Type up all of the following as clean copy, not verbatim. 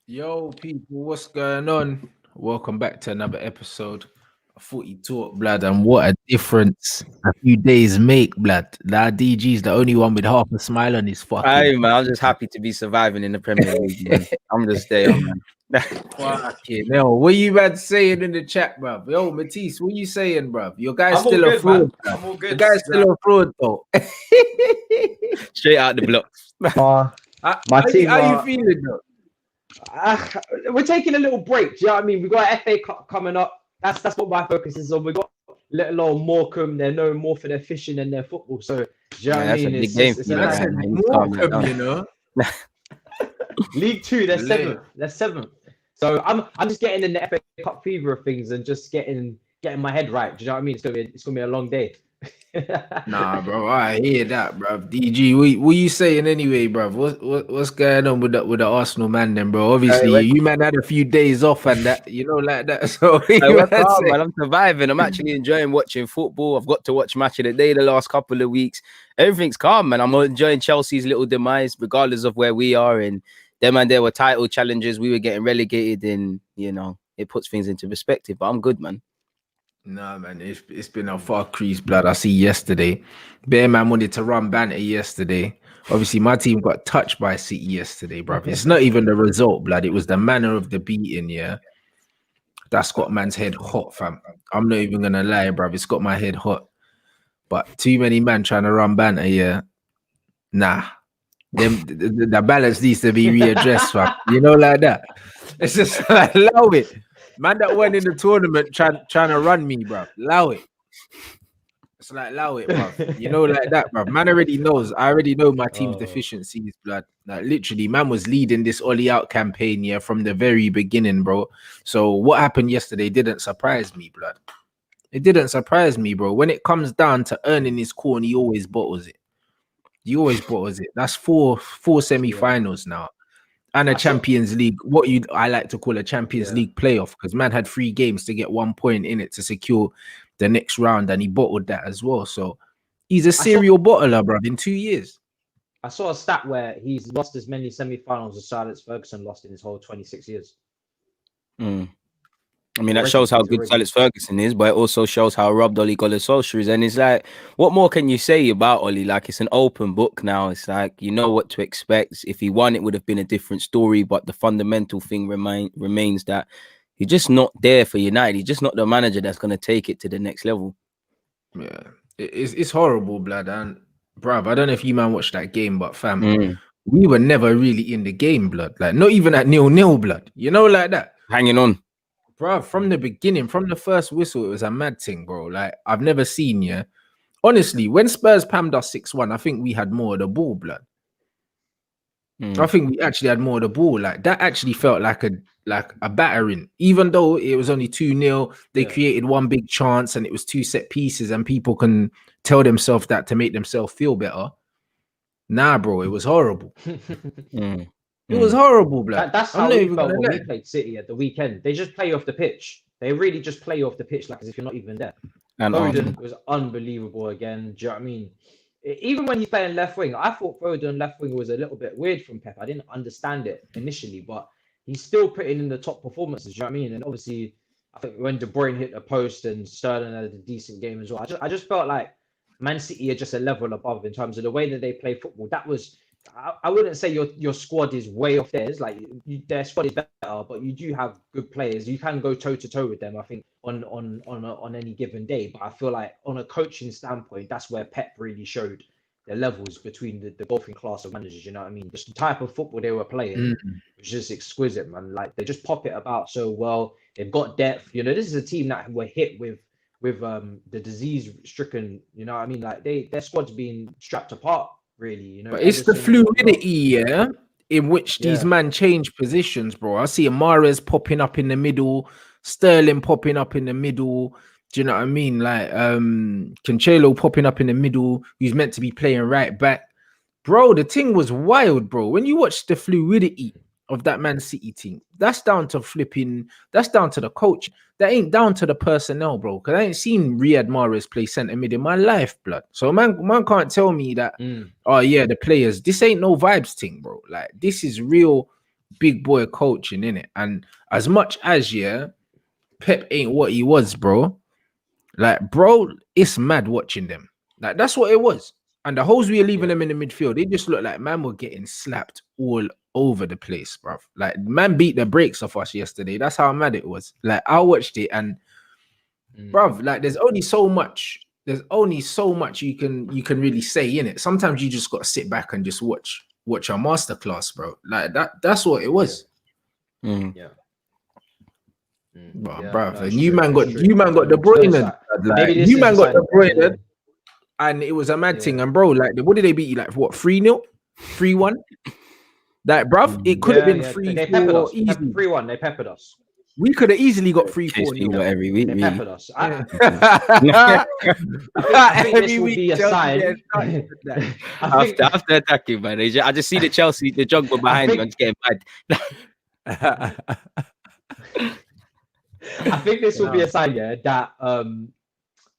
Yo, people, what's going on? Welcome back to another episode of Footy Talk, blood. And what a difference a few days make, blood. That DG's the only one with half a smile on his fucking Hey man, I'm just happy to be surviving in the Premier League, man. I'm just there, man. fucking hell. What you man saying in the chat, bruv? Yo, Matisse, what you saying, bruv? Your guy's I'm still all a good, fraud. man. I'm all good. The guy's still a fraud, though. Straight out the blocks. My team. How you feeling, though? We're taking a little break. Do you know what I mean? We've got FA Cup coming up. That's what my focus is on. We've got little old Morecambe. They're known more for their fishing than their football. So, do you know what I mean? It's a Morecambe, you know. League Two, they're seventh. They're seventh. So I'm just getting in the FA Cup fever of things and just getting my head right. Do you know what I mean? It's gonna be a long day. Nah, bro, I hear that, bro. DG, what you saying anyway, bro? What's going on with the Arsenal man, then, bro? Obviously, you man had a few days off and that, you know, like that. So man, I'm surviving. I'm actually enjoying watching football. I've got to watch Match of the Day the last couple of weeks. Everything's calm, man. I'm enjoying Chelsea's little demise, regardless of where we are. And them and there were title challenges. We were getting relegated, and you know, it puts things into perspective. But I'm good, man. Nah, man, it's been a far crease, blood. I see yesterday. Bear man wanted to run banter yesterday. Obviously, my team got touched by City yesterday, bruv. It's not even the result, blood. It was the manner of the beating, yeah. That's got man's head hot, fam. I'm not even gonna lie, bruv. It's got my head hot. But too many men trying to run banter, yeah. Nah. The balance needs to be readdressed, fam. You know, like that. It's just like, allow it. Man that went in the tournament trying to run me, bro. Allow it. It's like, allow it, bro. You know, like that, bro. Man already knows. I already know my team's deficiencies, blood. Like, literally, man was leading this Ollie out campaign, yeah, from the very beginning, bro. So what happened yesterday didn't surprise me, blood. It didn't surprise me, bro. When it comes down to earning his corn, he always bottles it. He always bottles it. That's four semi-finals now. And a Champions League, I like to call a Champions League playoff, because man had 3 games to get 1 point in it to secure the next round, and he bottled that as well. So he's a serial bottler, bro, in 2 years. I saw a stat where he's lost as many semi-finals as Sir Alex Ferguson lost in his whole 26 years. I mean, that shows how good Alex Ferguson is, but it also shows how robbed Ole Gunnar Solskjaer is. And it's like, what more can you say about Ole? Like, it's an open book now. It's like, you know what to expect. If he won, it would have been a different story. But the fundamental thing remains that he's just not there for United. He's just not the manager that's going to take it to the next level. Yeah, it's horrible, blood. And, bruv, I don't know if you man watched that game, but fam, we were never really in the game, blood. Like, not even at 0-0, blood. You know, like that. Hanging on. Bro, from the beginning, from the first whistle, it was a mad thing, bro. Like, I've never seen, yeah. Honestly, when Spurs pammed us 6-1, I think we had more of the ball, blood. I think we actually had more of the ball. Like, that actually felt like a battering. Even though it was only 2-0, they created one big chance and it was 2 set pieces, and people can tell themselves that to make themselves feel better. Nah, bro, it was horrible. It was horrible, blood. That's how we felt when we played City at the weekend. They just play off the pitch. They really just play off the pitch like as if you're not even there. And Foden was unbelievable again. Do you know what I mean? Even when he's playing left wing, I thought Foden left wing was a little bit weird from Pep. I didn't understand it initially, but he's still putting in the top performances. Do you know what I mean? And obviously, I think when De Bruyne hit the post and Sterling had a decent game as well, I just felt like Man City are just a level above in terms of the way that they play football. That was, I wouldn't say your squad is way off theirs. Like their squad is better, but you do have good players. You can go toe to toe with them, I think, on any given day. But I feel like on a coaching standpoint, that's where Pep really showed the levels between the golfing class of managers. You know what I mean? Just the type of football they were playing was just exquisite, man. Like they just pop it about so well. They've got depth. You know, this is a team that were hit with the disease-stricken. You know what I mean? Like their squad's being strapped apart. Really, you know, but it's the fluidity, yeah, in which these men change positions, bro. I see Mahrez popping up in the middle, Sterling popping up in the middle. Do you know what I mean? Like Cancelo popping up in the middle, who's meant to be playing right back. Bro, the thing was wild, bro. When you watch the fluidity of that Man City team. That's down to the coach. That ain't down to the personnel, bro. Because I ain't seen Riyad Mahrez play centre mid in my life, blood. So man can't tell me that, oh yeah, the players, this ain't no vibes thing, bro. Like, this is real big boy coaching, innit? And as much as, yeah, Pep ain't what he was, bro. Like, bro, it's mad watching them. Like, that's what it was. And the holes we are leaving them in the midfield, they just look like man were getting slapped all over the place, bruv. Like, man beat the brakes off us yesterday. That's how mad it was. Like, I watched it and bruv, like, there's only so much you can really say in it. Sometimes you just gotta sit back and just watch a masterclass, bro. Like, that's what it was. Yeah. Bruv, and you man got the Bruyne. Like, you man got the Bruyne. And it was a mad thing. And bro, like, what did they beat you? Like, what, 3-0? 3-1? Like, bruv, it could have been 3-4. They peppered us. 3-1, they peppered us. We could have easily got 3-4 every week. They peppered us. I think every this will week be a sign. After attacking, man. I just see the Chelsea, the juggle behind you. I'm just getting mad. I think this will be a sign, yeah, that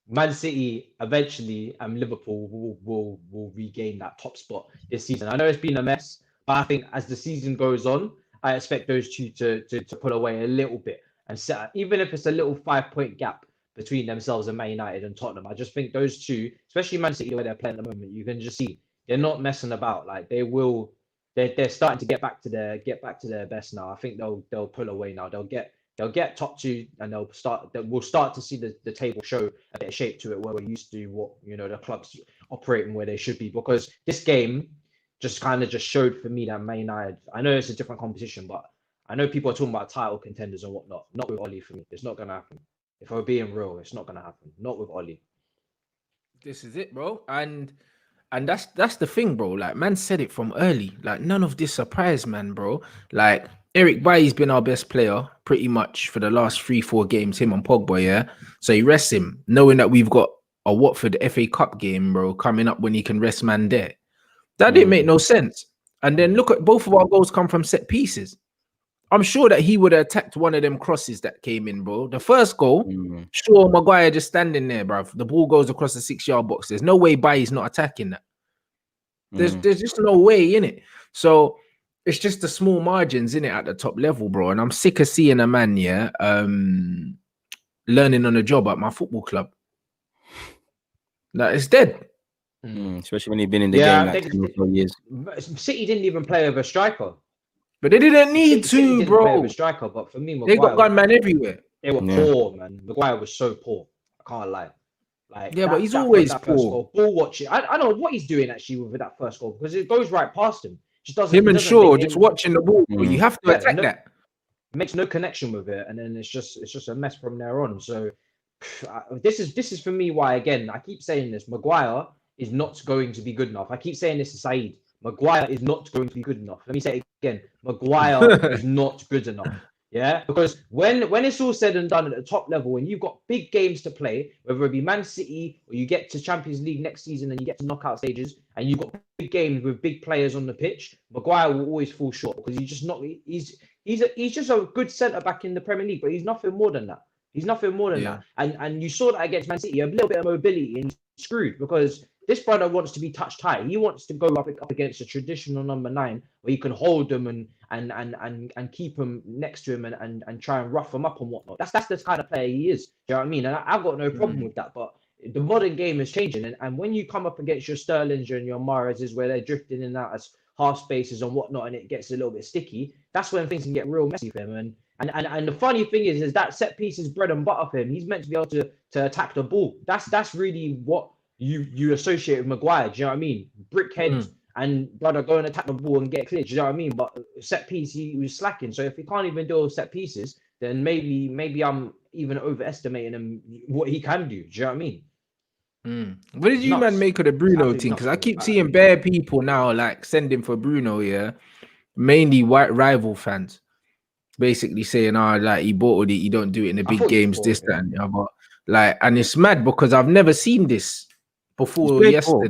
Man City eventually and Liverpool will regain that top spot this season. I know it's been a mess, but I think as the season goes on, I expect those two to pull away a little bit and set, even if it's a little 5-point gap between themselves and Man United and Tottenham. I just think those two, especially Man City, where they're playing at the moment, you can just see they're not messing about. Like, they're starting to get back to their best now. I think they'll pull away now. They'll get top two, and we'll start to see the table show a bit of shape to it, where we're used to what, you know, the clubs operating where they should be. Because this game just showed for me that Man United, I know it's a different competition, but I know people are talking about title contenders and whatnot. Not with Oli for me. It's not gonna happen. If we're being real, it's not gonna happen. Not with Oli. This is it, bro. And that's the thing, bro. Like, man said it from early. Like, none of this surprised man, bro. Like, Eric Bailly's been our best player pretty much for the last 3-4 games, him and Pogba, yeah? So he rests him, knowing that we've got a Watford FA Cup game, bro, coming up when he can rest man there. That didn't make no sense. And then look at both of our goals come from set pieces. I'm sure that he would have attacked one of them crosses that came in, bro. The first goal, sure, Maguire just standing there, bro. The ball goes across the 6-yard box. There's no way Bailly's not attacking that. There's just no way in it. So it's just the small margins in it at the top level, bro. And I'm sick of seeing a man, learning on the job at my football club. Like, it's dead. Especially when you've been in the game like 10 or 12 years. City didn't even play with a striker. But they didn't need to, bro. Play with a striker, but for me, Maguire, they got gunmen everywhere. They were poor, man. Maguire was so poor. I can't lie. Like, yeah, but he's always poor. Ball watching. I don't know what he's doing actually with that first goal, because it goes right past him. Just doesn't. Him and Shaw just watching the ball. You have to attack that. Makes no connection with it, and then it's just a mess from there on. So this is for me why, again, I keep saying this. Maguire is not going to be good enough. I keep saying this to Saeed. Maguire is not going to be good enough. Let me say it again. Maguire is not good enough. Yeah, because when it's all said and done at the top level, when you've got big games to play, whether it be Man City or you get to Champions League next season and you get to knockout stages, and you've got big games with big players on the pitch, Maguire will always fall short, because he's just not. He's just a good centre back in the Premier League, but he's nothing more than that. He's nothing more than that. And you saw that against Man City, a little bit of mobility, and he's screwed, because this brother wants to be touch high. He wants to go up against a traditional number 9 where you can hold them and keep him next to him and try and rough him up and whatnot. That's the kind of player he is. Do you know what I mean? And I've got no problem with that. But the modern game is changing, and when you come up against your Sterlings and your Mahrezes, where they're drifting in and out as half spaces and whatnot, and it gets a little bit sticky, that's when things can get real messy for him. And the funny thing is that set piece is bread and butter for him. He's meant to be able to attack the ball. That's really what you associate with Maguire. Do you know what I mean? Brickhead and brother go and attack the ball and get clear. Do you know what I mean? But set piece, he was slacking. So if he can't even do set pieces, then maybe I'm even overestimating him, what he can do. Do you know what I mean? What did you man make of the Bruno thing? Because I keep seeing bare people now like sending for Bruno, mainly white rival fans, basically saying, like, he bought it, you don't do it in the big games, this, that, and the other. Like, and it's mad because I've never seen this before yesterday.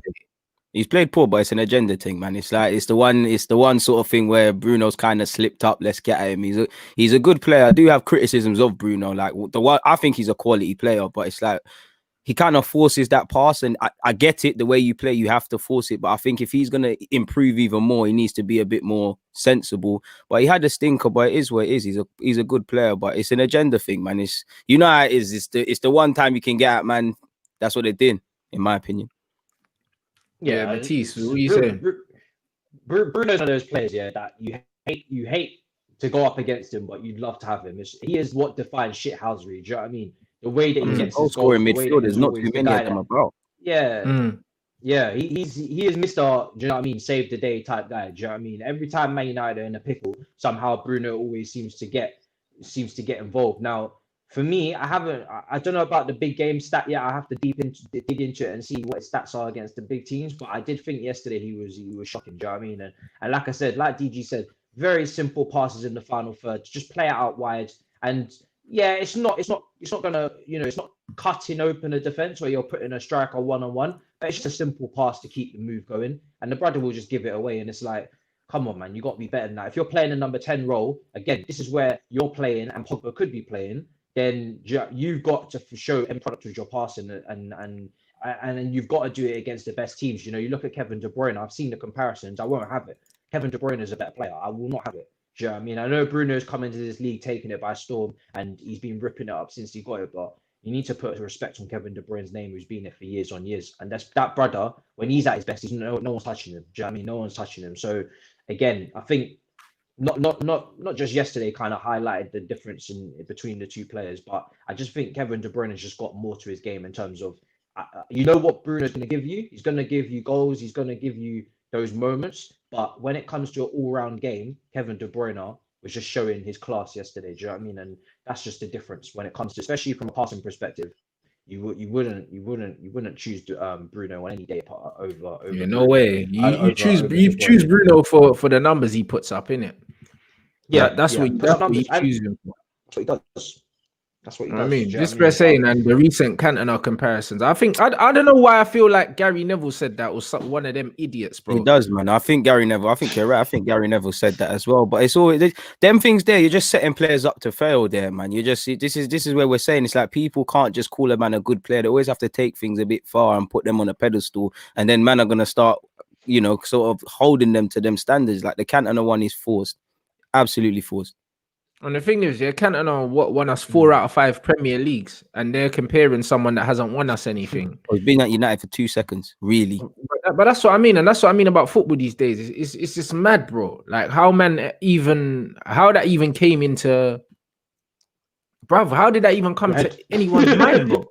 He's played poor, but it's an agenda thing, man. It's like it's the one sort of thing where Bruno's kind of slipped up. Let's get at him. He's a good player. I do have criticisms of Bruno. Like the one, I think he's a quality player, but it's like he kind of forces that pass, and I get it. The way you play, you have to force it. But I think if he's gonna improve even more, he needs to be a bit more sensible. But he had a stinker, but it is what it is. He's a good player, but it's an agenda thing, man. It's how it is. It's the one time you can get at, man. That's what they did, in my opinion. Yeah, Matisse, what are you saying? Bruno's one of those players, that you hate to go up against him, but you'd love to have him. He is what defines shithousery. Do you know what I mean? The way that he gets his goals, in midfield, there's not too many of them about. Yeah, yeah, he is Mr. Do you know what I mean? Save the day type guy. Do you know what I mean? Every time Man United are in a pickle, somehow Bruno always seems to get involved. Now, for me, I don't know about the big game stat yet. I have to dig into it and see what his stats are against the big teams. But I did think yesterday he was shocking. Do you know what I mean? And like I said, like DG said, very simple passes in the final third. Just play it out wide. And yeah, it's not gonna, it's not cutting open a defense where you're putting a striker one-on-one. But it's just a simple pass to keep the move going. And the brother will just give it away. And it's like, come on, man, you got to be better than that. If you're playing a number 10 role, again, this is where you're playing and Pogba could be playing. Then you've got to show end product with your passing, and you've got to do it against the best teams. You look at Kevin De Bruyne. I've seen the comparisons. I won't have it. Kevin De Bruyne is a better player. I will not have it. Do you know what I mean? I know Bruno's come into this league taking it by storm, and he's been ripping it up since he got it. But you need to put respect on Kevin De Bruyne's name, who's been there for years on years. And that's that brother. When he's at his best, no one's touching him. Do you know what I mean? No one's touching him. So again, I think. Not just yesterday kind of highlighted the difference between the two players, but I just think Kevin De Bruyne has just got more to his game in terms of, what Bruno's going to give you. He's going to give you goals. He's going to give you those moments. But when it comes to an all-round game, Kevin De Bruyne was just showing his class yesterday. Do you know what I mean? And that's just the difference when it comes to, especially from a passing perspective. You wouldn't choose Bruno on any day over. Yeah, no way. You choose Bruno for the numbers he puts up, innit? Yeah, that's what you choose him for. That's what he does. That's what he does. I mean, just for saying, and the recent Cantona comparisons. I think I don't know why I feel like Gary Neville said that was one of them idiots, bro. He does, man. I think Gary Neville. I think you're right. I think Gary Neville said that as well. But it's always them things there. You're just setting players up to fail, there, man. You just this is where we're saying it's like people can't just call a man a good player. They always have to take things a bit far and put them on a pedestal, and then man are gonna start, sort of holding them to them standards. Like the Cantona one is forced, absolutely forced. And the thing is, Cantona won us 4 out of 5 Premier Leagues, and they're comparing someone that hasn't won us anything. He's been at United for 2 seconds, really. But that's what I mean, and that's what I mean about football these days. It's just mad, bro. Like how that even came into, bruv. How did that even come to anyone's mind, bro?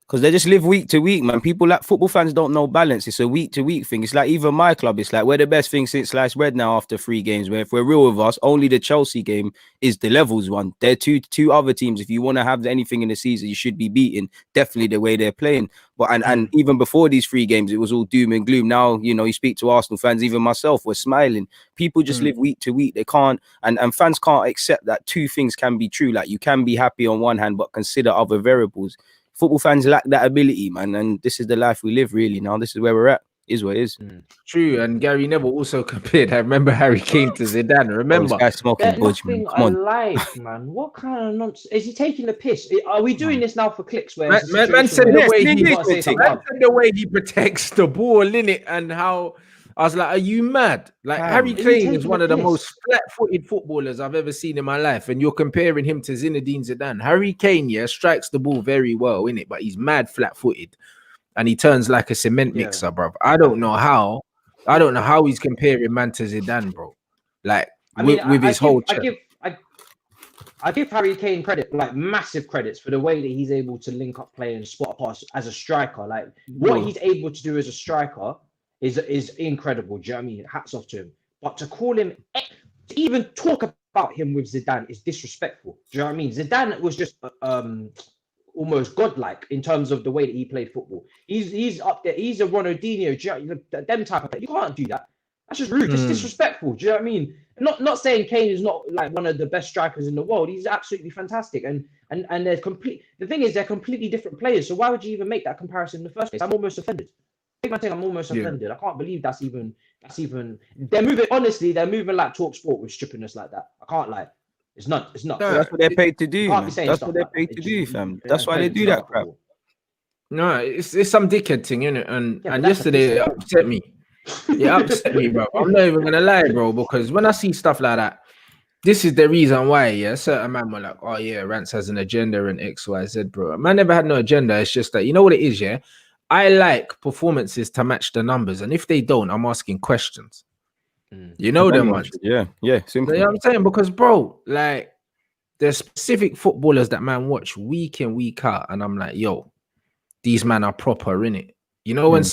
Because they just live week to week, man. People like football fans don't know balance. It's a week to week thing. It's like even my club. It's like we're the best thing since sliced bread now after 3 games. Where if we're real with us, only the Chelsea game is the levels one. They're two other teams. If you want to have anything in the season, you should be beating. Definitely the way they're playing. But and even before these 3 games, it was all doom and gloom. Now you speak to Arsenal fans, even myself, we're smiling. People just live week to week. They can't, and fans can't accept that 2 things can be true. Like you can be happy on one hand, but consider other variables. Football fans lack that ability, man, and this is the life we live. Really, now this is where we're at. Is what it is. True, and Gary Neville also compared. I remember Harry Kane to Zidane. Remember, this guy smoking budge, man. Come on, man. What kind of nonsense is he taking the piss? Are we doing this now for clicks? Where man said the way he protects the ball, innit, and how. I was like, are you mad? Like, Harry Kane is one of the most flat-footed footballers I've ever seen in my life, and you're comparing him to Zinedine Zidane. Harry Kane, strikes the ball very well, innit? But he's mad flat-footed, and he turns like a cement mixer, bro. I don't know how he's comparing man to Zidane, bro. Like, with his whole chest. I give Harry Kane credit, like massive credits, for the way that he's able to link up play and spot a pass as a striker. Like, what he's able to do as a striker is incredible. Do you know what I mean? Hats off to him. But to call him, to even talk about him with Zidane is disrespectful. Do you know what I mean? Zidane was just almost godlike in terms of the way that he played football. He's up there. He's a Ronaldinho. Do you know, them type of player. You can't do that. That's just rude. It's disrespectful. Do you know what I mean? Not saying Kane is not like one of the best strikers in the world. He's absolutely fantastic. And they're the thing is they're completely different players. So why would you even make that comparison in the first place? I'm almost offended. I'm almost offended. I can't believe that's even. They're moving. Honestly, they're moving like Talk Sport with stripping us like that. I can't lie. It's not. No, that's what they're paid to do. That's what they're paid to do, fam. That's why they do that crap. No, it's some dickhead thing, innit? And yesterday it upset me. It upset me, bro. I'm not even gonna lie, bro, because when I see stuff like that, this is the reason why, certain man were like, oh yeah, Rants has an agenda and X, Y, Z, bro. Man never had no agenda. It's just that, you know what it is, I like performances to match the numbers, and if they don't, I'm asking questions. You know them ones. Yeah, simple. You know what I'm saying? Because, bro, like, there's specific footballers that man watch week in, week out, and I'm like, yo, these men are proper, innit? You know, when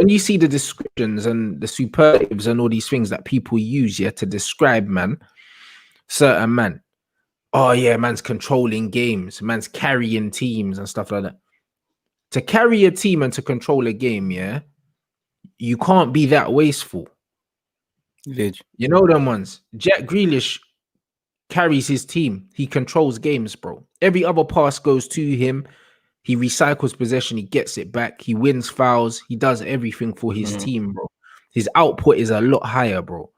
you see the descriptions and the superlatives and all these things that people use, to describe certain man. Oh yeah, man's controlling games, man's carrying teams and stuff like that. To carry a team and to control a game, you can't be that wasteful. You know them ones. Jack Grealish carries his team. He controls games, bro. Every other pass goes to him. He recycles possession. He gets it back. He wins fouls. He does everything for his team, bro. His output is a lot higher, bro.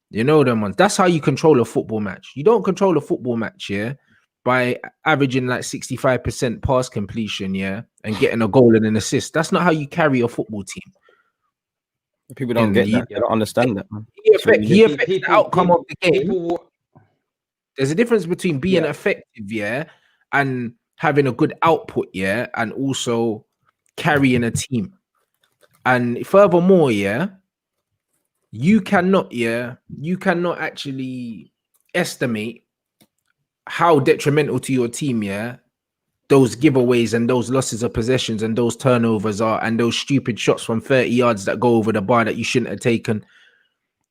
You know them ones. That's how you control a football match. You don't control a football match, by averaging like 65% pass completion, and getting a goal and an assist. That's not how you carry a football team. People don't get that. They don't understand that. He affects the outcome of the game. There's a difference between being effective, and having a good output, and also carrying a team. And furthermore, you cannot actually estimate how detrimental to your team, those giveaways and those losses of possessions and those turnovers are, and those stupid shots from 30 yards that go over the bar that you shouldn't have taken.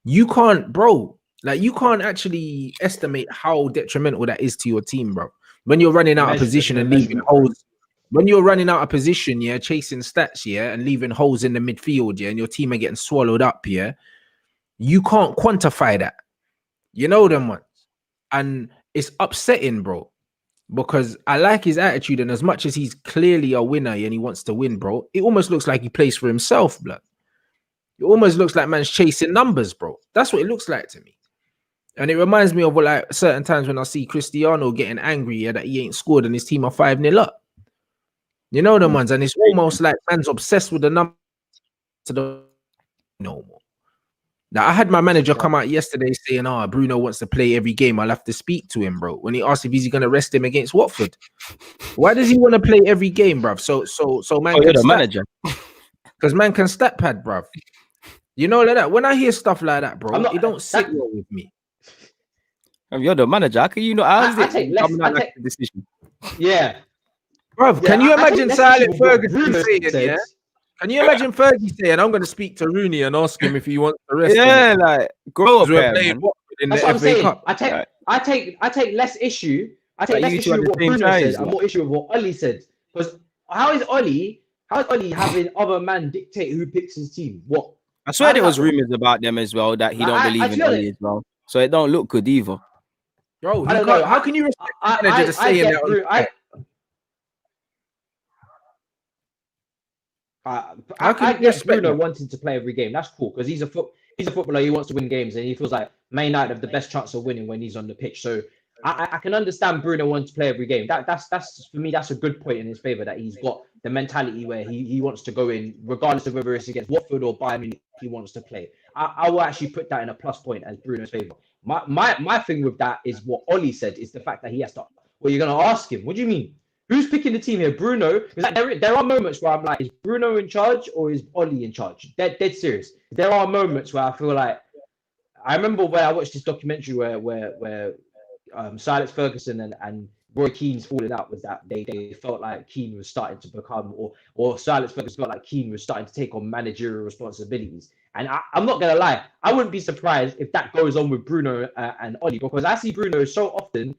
You can't, bro. Like, you can't actually estimate how detrimental that is to your team, bro. When you're running out of position and leaving holes, when you're running out of position, chasing stats, and leaving holes in the midfield, and your team are getting swallowed up, you can't quantify that. You know them ones. And it's upsetting, bro, because I like his attitude, and as much as he's clearly a winner and he wants to win, bro, it almost looks like he plays for himself, blood. It almost looks like man's chasing numbers, bro. That's what it looks like to me. And it reminds me of like certain times when I see Cristiano getting angry that he ain't scored and his team are 5-0 up. You know them ones, and it's almost like man's obsessed with the number to the normal. Now, I had my manager come out yesterday saying, Bruno wants to play every game. I'll have to speak to him, bro. When he asked if he's going to rest him against Watford. Why does he want to play every game, bruv? So man can the manager. Because man can stat pad, bruv. You know, like that. When I hear stuff like that, bro, it don't sit well with me. You're the manager. How can you know? I take the decision? Yeah. Bruv, can you imagine Silent Ferguson saying, Can you imagine Fergie saying, I'm going to speak to Rooney and ask him if he wants to rest him? Like, grow up, man. That's what I'm saying. Cup. I take less issue. I take less issue with what Bruno said and more issue with what Ollie said. Because how is Ollie having other man dictate who picks his team? What? I swear there was rumors about them as well that he don't believe in Ollie as well. So it don't look good either. Bro, how can you respect the manager to saying that? I guess Bruno wanting to play every game. That's cool because he's a footballer. He wants to win games, and he feels like Man United have the best chance of winning when he's on the pitch. So I can understand Bruno wants to play every game. That's for me. That's a good point in his favor that he's got the mentality where he wants to go in, regardless of whether it's against Watford or Bayern Munich. He wants to play. I will actually put that in a plus point as Bruno's favor. My thing with that is what Ollie said is the fact that he has to. Well, you're gonna ask him. What do you mean? Who's picking the team here? Bruno? Because like, there are moments where I'm like, is Bruno in charge or is Ollie in charge? Dead serious. There are moments where I feel like I remember when I watched this documentary where Sir Alex Ferguson and Roy Keane's falling out was that they felt like Keane was starting to become or Sir Alex Ferguson felt like Keane was starting to take on managerial responsibilities. And I'm not gonna lie, I wouldn't be surprised if that goes on with Bruno and Ollie because I see Bruno so often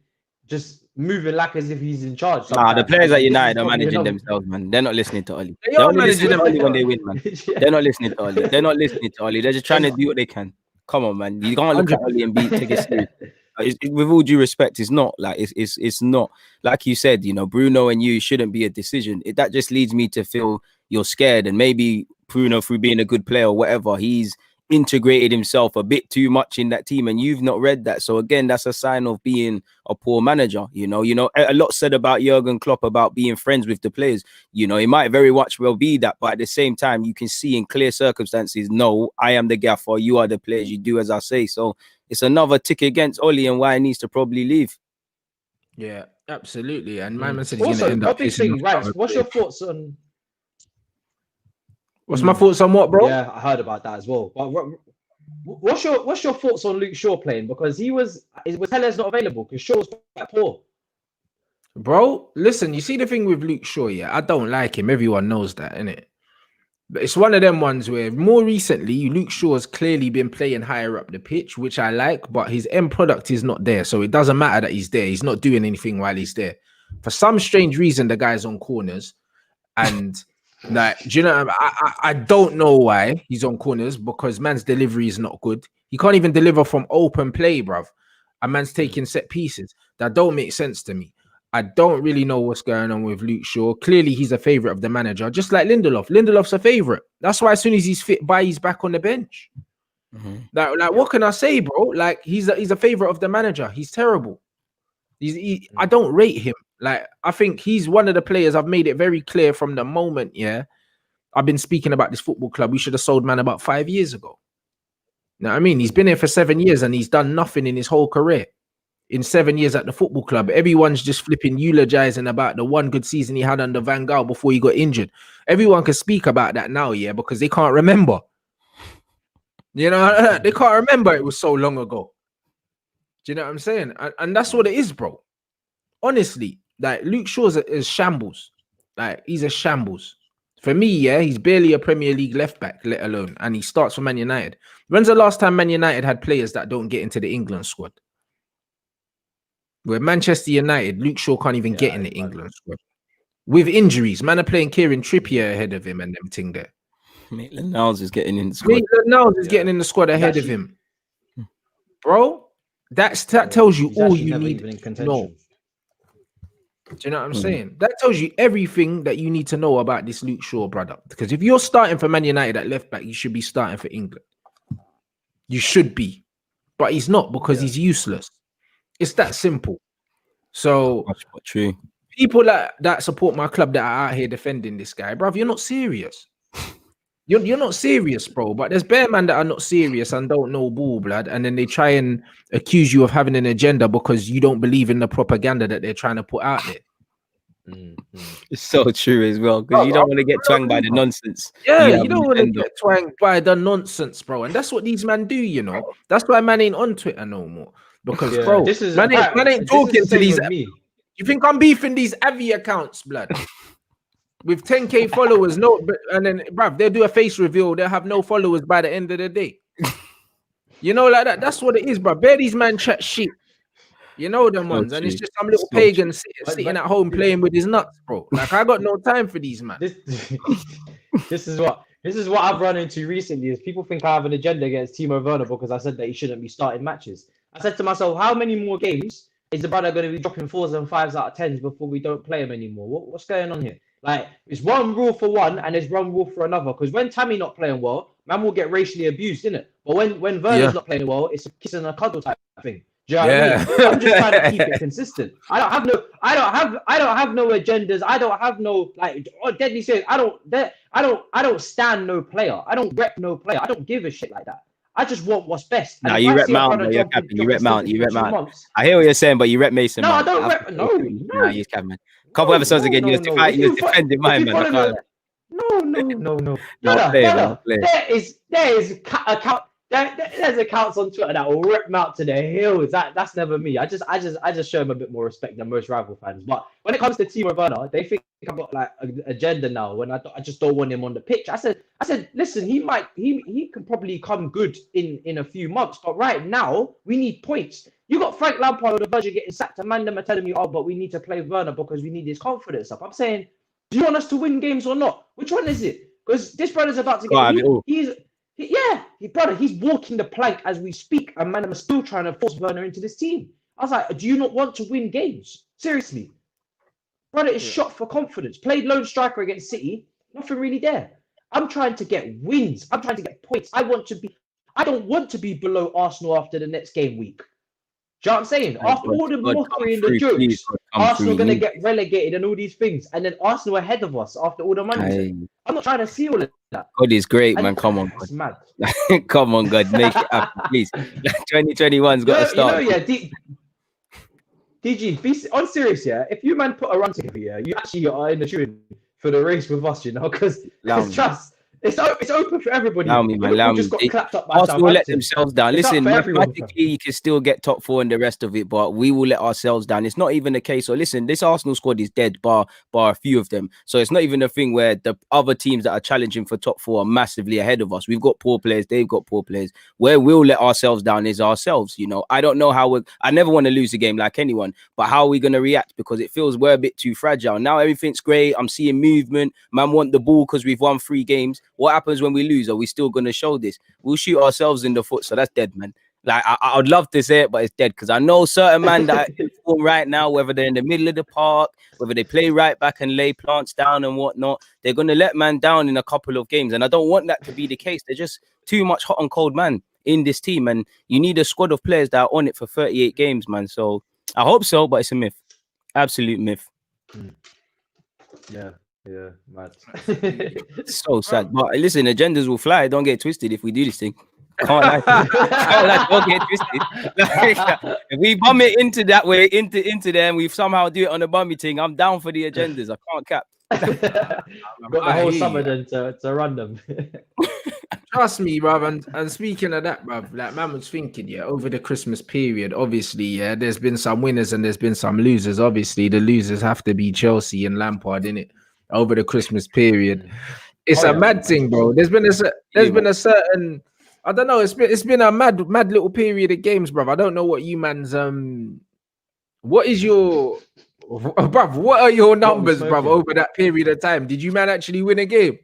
just moving like as if he's in charge. Nah, the players at United are managing themselves, man. They're not listening to Ollie. They're only listening to Ollie when they win, man. They're not listening to Ollie. They're not listening to Ollie. They're just trying to do what they can. Come on, man. You can't look at Ollie and take it serious. With all due respect, it's not like it's not like you said. You know, Bruno and you shouldn't be a decision. That just leads me to feel you're scared, and maybe Bruno through being a good player or whatever. He's integrated himself a bit too much in that team, and you've not read that. So again, that's a sign of being a poor manager. You know, a lot said about Jurgen Klopp about being friends with the players. You know, it might very much well be that, but at the same time, you can see in clear circumstances, no, I am the gaffer, you are the players, you do as I say. So it's another tick against Oli and why he needs to probably leave. Yeah, absolutely. And my man said he's Also, going to end up big thing, right? What's your thoughts on? What's my thoughts on what, bro? Yeah, I heard about that as well. But what's your thoughts on Luke Shaw playing? Because was Tellez not available? Because Shaw was quite poor. Bro, listen, you see the thing with Luke Shaw, yeah, I don't like him. Everyone knows that, innit? But it's one of them ones where more recently, Luke Shaw has clearly been playing higher up the pitch, which I like, but his end product is not there. So it doesn't matter that he's there. He's not doing anything while he's there. For some strange reason, the guy's on corners. And like, do you know, I don't know why he's on corners, because man's delivery is not good. He can't even deliver from open play, bruv. And man's taking set pieces. That don't make sense to me. I don't really know what's going on with Luke Shaw. Clearly, he's a favourite of the manager, just like Lindelof. Lindelof's a favourite. That's why as soon as he's fit, he's back on the bench. Like, what can I say, bro? Like, he's a favourite of the manager. He's terrible. I don't rate him. Like, I think he's one of the players. I've made it very clear from the moment. Yeah, I've been speaking about this football club. We should have sold man about 5 years ago. You know what I mean? He's been here for 7 years and he's done nothing in his whole career. In 7 years at the football club, everyone's just flipping eulogizing about the one good season he had under Van Gaal before he got injured. Everyone can speak about that now, yeah, because they can't remember. You know, they can't remember it was so long ago. Do you know what I'm saying? And that's what it is, bro. Honestly, like, Luke Shaw's is shambles. Like, he's a shambles. For me, yeah, he's barely a Premier League left back, let alone, and he starts for Man United. When's the last time Man United had players that don't get into the England squad? Where Manchester United, Luke Shaw can't even get in the England squad. With injuries, man are playing Kieran Trippier ahead of him and them thing there. Maitland-Niles is getting in the squad. Maitland-Niles is getting in the squad ahead of him. Bro, that tells you all you need to know. Do you know what I'm saying? That tells you everything that you need to know about this Luke Shaw brother. Because if you're starting for Man United at left back, you should be starting for England. You should be. But he's not, because he's useless. It's that simple. So true. People that support my club that are out here defending this guy, bruv, you're not serious. You're not serious, bro. But there's bare man that are not serious and don't know ball, blood, and then they try and accuse you of having an agenda because you don't believe in the propaganda that they're trying to put out there. It's so true as well, because you don't want to get twanged by the nonsense. Yeah, you don't want to get twanged by the nonsense, bro. And that's what these men do, you know. That's why man ain't on Twitter no more. Because, bro, man ain't talking to these. You think I'm beefing these Avi accounts, blood? With 10K followers, and then, bruv, they'll do a face reveal. They'll have no followers by the end of the day. You know, like that. That's what it is, bruv. Bear these man chat shit. You know them ones, and it's just some little pagan sitting at home playing with his nuts, bro. Like, I got no time for these man. This is what I've run into recently. Is people think I have an agenda against Timo Werner because I said that he shouldn't be starting matches. I said to myself, how many more games is the brother going to be dropping 4s and 5s out of 10s before we don't play him anymore? What's going on here? Like, it's one rule for one and there's one rule for another. Because when Tammy not playing well, man will get racially abused, innit? But when Werner's not playing well, it's a kiss and a cuddle type thing. Do you know what I mean? I'm just trying to keep it consistent. I don't have no agendas. I don't have no, like, deadly serious. I don't stand no player. I don't rep no player. I don't give a shit like that. I just want what's best. No, you rep Mount, bro. You're captain. You rep Mount. You rep Mount. I hear what you're saying, but you rep Mason. No, Mount. I don't rep. No. Nah, he's captain. A couple episodes again, you was defending my man. No. There's accounts on Twitter that will rip him out to the hills. That's never me. I just show him a bit more respect than most rival fans. But when it comes to Timo Werner, they think I've got like an agenda now. When I just don't want him on the pitch. I said, listen, he can probably come good in a few months, but right now we need points. You got Frank Lampard on the verge of getting sacked, and man, them are telling me, but we need to play Werner because we need his confidence up. I'm saying, do you want us to win games or not? Which one is it? Because this brother's about to get. He's walking the plank as we speak, and man, I'm still trying to force Werner into this team. I was like, do you not want to win games? Seriously. Brother is shot for confidence. Played lone striker against City, nothing really there. I'm trying to get wins. I'm trying to get points. I don't want to be below Arsenal after the next game week. Do you know what I'm saying? After all the mockery and the jokes, Arsenal going to get relegated and all these things. And then Arsenal ahead of us after all the money. I'm not trying to see all of that. God is great, man. Come on, it's mad. Come on, God. Make it happen, please. 2021's got to start. DG, on serious, yeah? If you, man, put a run together, yeah, you actually are in the tune for the race with us, you know? Because trust. It's open for everybody. Allow me, man. Allow me. Arsenal let themselves down. Listen, mathematically, you can still get top 4 and the rest of it, but we will let ourselves down. It's not even a case. So listen, this Arsenal squad is dead, bar a few of them. So it's not even a thing where the other teams that are challenging for top 4 are massively ahead of us. We've got poor players. They've got poor players. Where we'll let ourselves down is ourselves. You know, I don't know how I never want to lose a game like anyone, but how are we going to react? Because it feels we're a bit too fragile. Now everything's great. I'm seeing movement. Man want the ball because we've won 3 games. What happens when we lose? Are we still going to show this? We'll shoot ourselves in the foot. So that's dead, man. Like, I would love to say it, but it's dead because I know certain man that are in form right now, whether they're in the middle of the park, whether they play right back and lay plants down and whatnot, they're going to let man down in a couple of games. And I don't want that to be the case. They're just too much hot and cold man in this team. And you need a squad of players that are on it for 38 games, man. So I hope so, but it's a myth. Absolute myth. Yeah. Yeah, mad. So sad. But listen, agendas will fly. Don't get twisted if we do this thing. Can't lie. Don't get twisted. If we bum it into that way, into them, we somehow do it on a bummy thing. I'm down for the agendas. I can't cap. Got the whole summer then to run them. Trust me, bruv. And speaking of that, bruv, like man was thinking, yeah, over the Christmas period, obviously, yeah, there's been some winners and there's been some losers. Obviously, the losers have to be Chelsea and Lampard, innit? Over the Christmas period, it's a mad thing, bro. There's been a certain, I don't know. It's been a mad little period of games, bro. I don't know what you man's what is your, bruv? What are your numbers, bruv? Over that period of time, did you man actually win a game?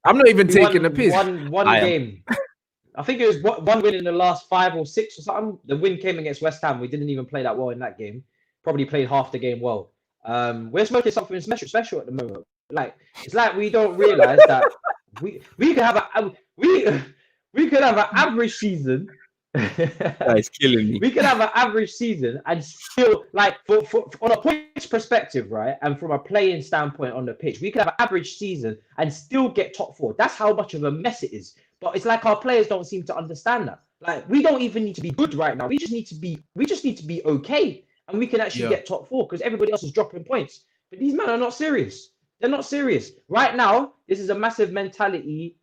I'm not even taking the piss. One game. I think it was one win in the last 5 or 6 or something. The win came against West Ham. We didn't even play that well in that game. Probably played half the game well. We're smoking something special at the moment. Like it's like we don't realize that we could have an average season. It's killing me. We could have an average season and still, like, for on a points perspective, right, and from a playing standpoint on the pitch, we could have an average season and still get top 4. That's how much of a mess it is. But it's like our players don't seem to understand that. Like we don't even need to be good right now. We just need to be okay. And we can actually get top 4 because everybody else is dropping points. But these men are not serious. They're not serious. Right now, this is a massive mentality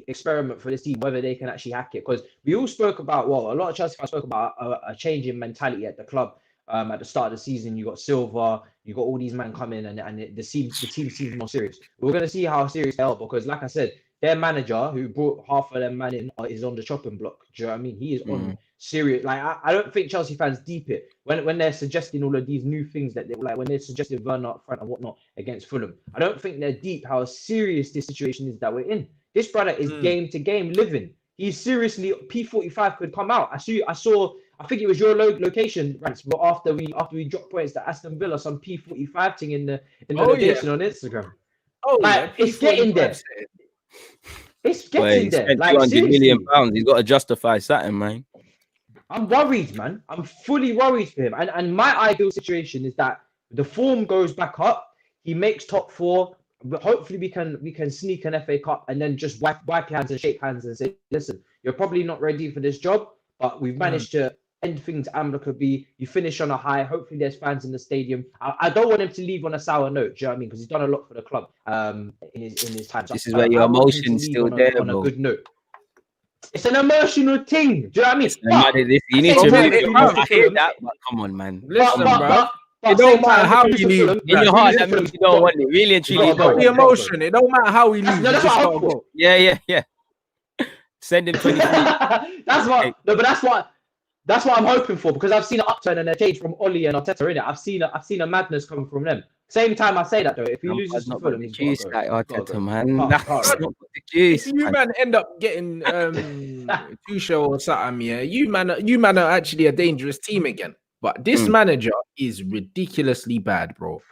experiment for this team, whether they can actually hack it. Because we all spoke about, a lot of Chelsea fans spoke about a change in mentality at the club. At the start of the season, you got Silva, you got all these men coming, and the team seems more serious. We're going to see how serious they are because, like I said, their manager, who brought half of them man in, is on the chopping block. Do you know what I mean? He is on serious. Like I don't think Chelsea fans deep it when they're suggesting all of these new things that they like when they're suggesting Werner up front and whatnot against Fulham. I don't think they're deep how serious this situation is that we're in. This brother is game to game living. He's seriously P45 could come out. I saw. I think it was your location, Rants, but after we dropped points to Aston Villa, some P45 thing in the location on Instagram. Oh, like it's getting there. It's getting there. Like £200 million. He's got to justify something, man. I'm worried, man. I'm fully worried for him. And my ideal situation is that the form goes back up. He makes top 4. But hopefully we can sneak an FA Cup and then just wipe your hands and shake hands and say, listen, you're probably not ready for this job, but we've managed to end things amicably. You finish on a high. Hopefully there's fans in the stadium. I don't want him to leave on a sour note. Do you know what I mean? Because he's done a lot for the club in his time. This is where your emotion's still there, on a good note. It's an emotional thing. Do you know what I mean? You need to really. I hear that, but come on, man. Listen, bro. It don't matter how we leave. In your heart, that means you don't want it. Really and truly, the emotion. It don't matter how we leave. No, that's what I go. Yeah. Send him 23. That's what. No, but that's what I'm hoping for because I've seen an upturn and a change from Oli and Arteta in it. I've seen a madness coming from them. Same time I say that though, if he loses to Fulham, he's juice like Arteta, man. That's not the juice. If you man end up getting Tuchel or something, yeah, you man are actually a dangerous team again. But this manager is ridiculously bad, bro.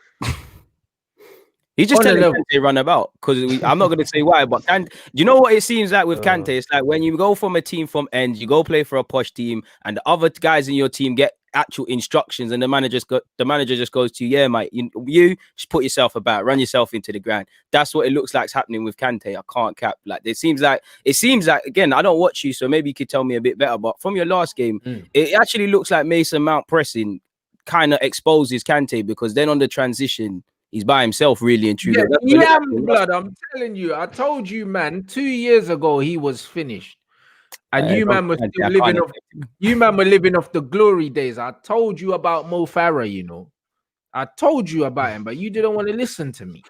He's just telling Kante run about because I'm not going to say why, but Kante, you know what it seems like with Kante? It's like when you go from a team from ends, you go play for a posh team, and the other guys in your team get actual instructions, and the manager just goes to you, yeah, mate, you just put yourself about, run yourself into the ground. That's what it looks like happening with Kante. I can't cap. Like it seems like again, I don't watch you, so maybe you could tell me a bit better. But from your last game, it actually looks like Mason Mount pressing kind of exposes Kante, because then on the transition, he's by himself, really and truly. Yeah, blood. I'm telling you. I told you, man. 2 years ago, he was finished, and you man were still living off. You man were living off the glory days. I told you about Mo Farah. You know, I told you about him, but you didn't want to listen to me.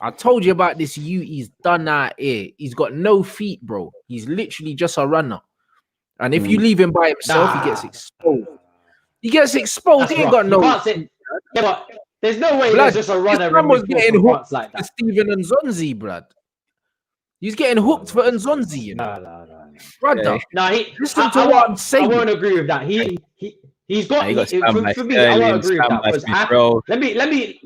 I told you about this. He's done out here. He's got no feet, bro. He's literally just a runner. And if you leave him by himself, he gets exposed. He gets exposed. He ain't got no. Yeah, but there's no way he's just a runner. Man was getting hooked like that. Steven Nzonzi, blood. He's getting hooked for Nzonzi, you know. No. Brother. No, listen to what I'm saying. I won't agree with that. He's got for me. I won't agree with that.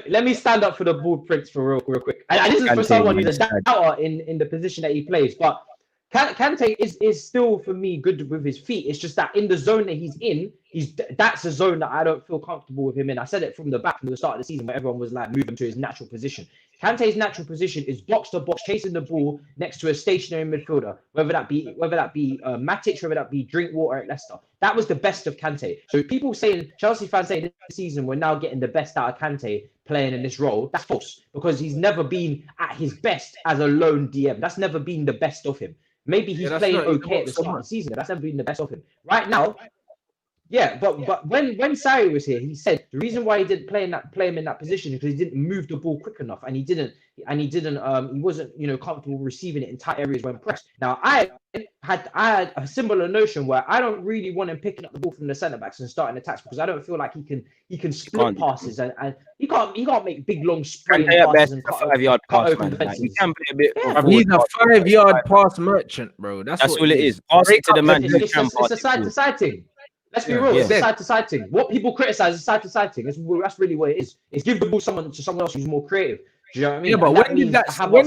Let me stand up for the ball prince for real quick. And this is for someone who's a doubter in the position that he plays, but Kante is still, for me, good with his feet. It's just that in the zone that he's in, that's a zone that I don't feel comfortable with him in. I said it from the start of the season, where everyone was like moving to his natural position. Kante's natural position is box to box, chasing the ball next to a stationary midfielder, whether that be Matic, whether that be Drinkwater at Leicester. That was the best of Kante. So people saying, Chelsea fans saying this season we're now getting the best out of Kante playing in this role, that's false, because he's never been at his best as a lone DM. That's never been the best of him. Maybe he's playing okay at the start of the season. That's never been the best of him. Right now, yeah, but when Sarri was here, he said the reason why he didn't play him in that position is because he didn't move the ball quick enough, and he wasn't comfortable receiving it in tight areas when pressed. Now I had a similar notion where I don't really want him picking up the ball from the centre backs and starting attacks, because I don't feel like he can split passes and he can't make big long spraying passes and cut 5-yard pass, man. Like, he can play a bit. Yeah, he's a 5-yard pass merchant, bro. That's all it is. Pass it to the man. It's a side to side thing. Let's be real. It's a side to side thing. What people criticize is side to side thing. That's really what it is. It's give the ball to someone else who's more creative. Do you know what I mean? Yeah, but when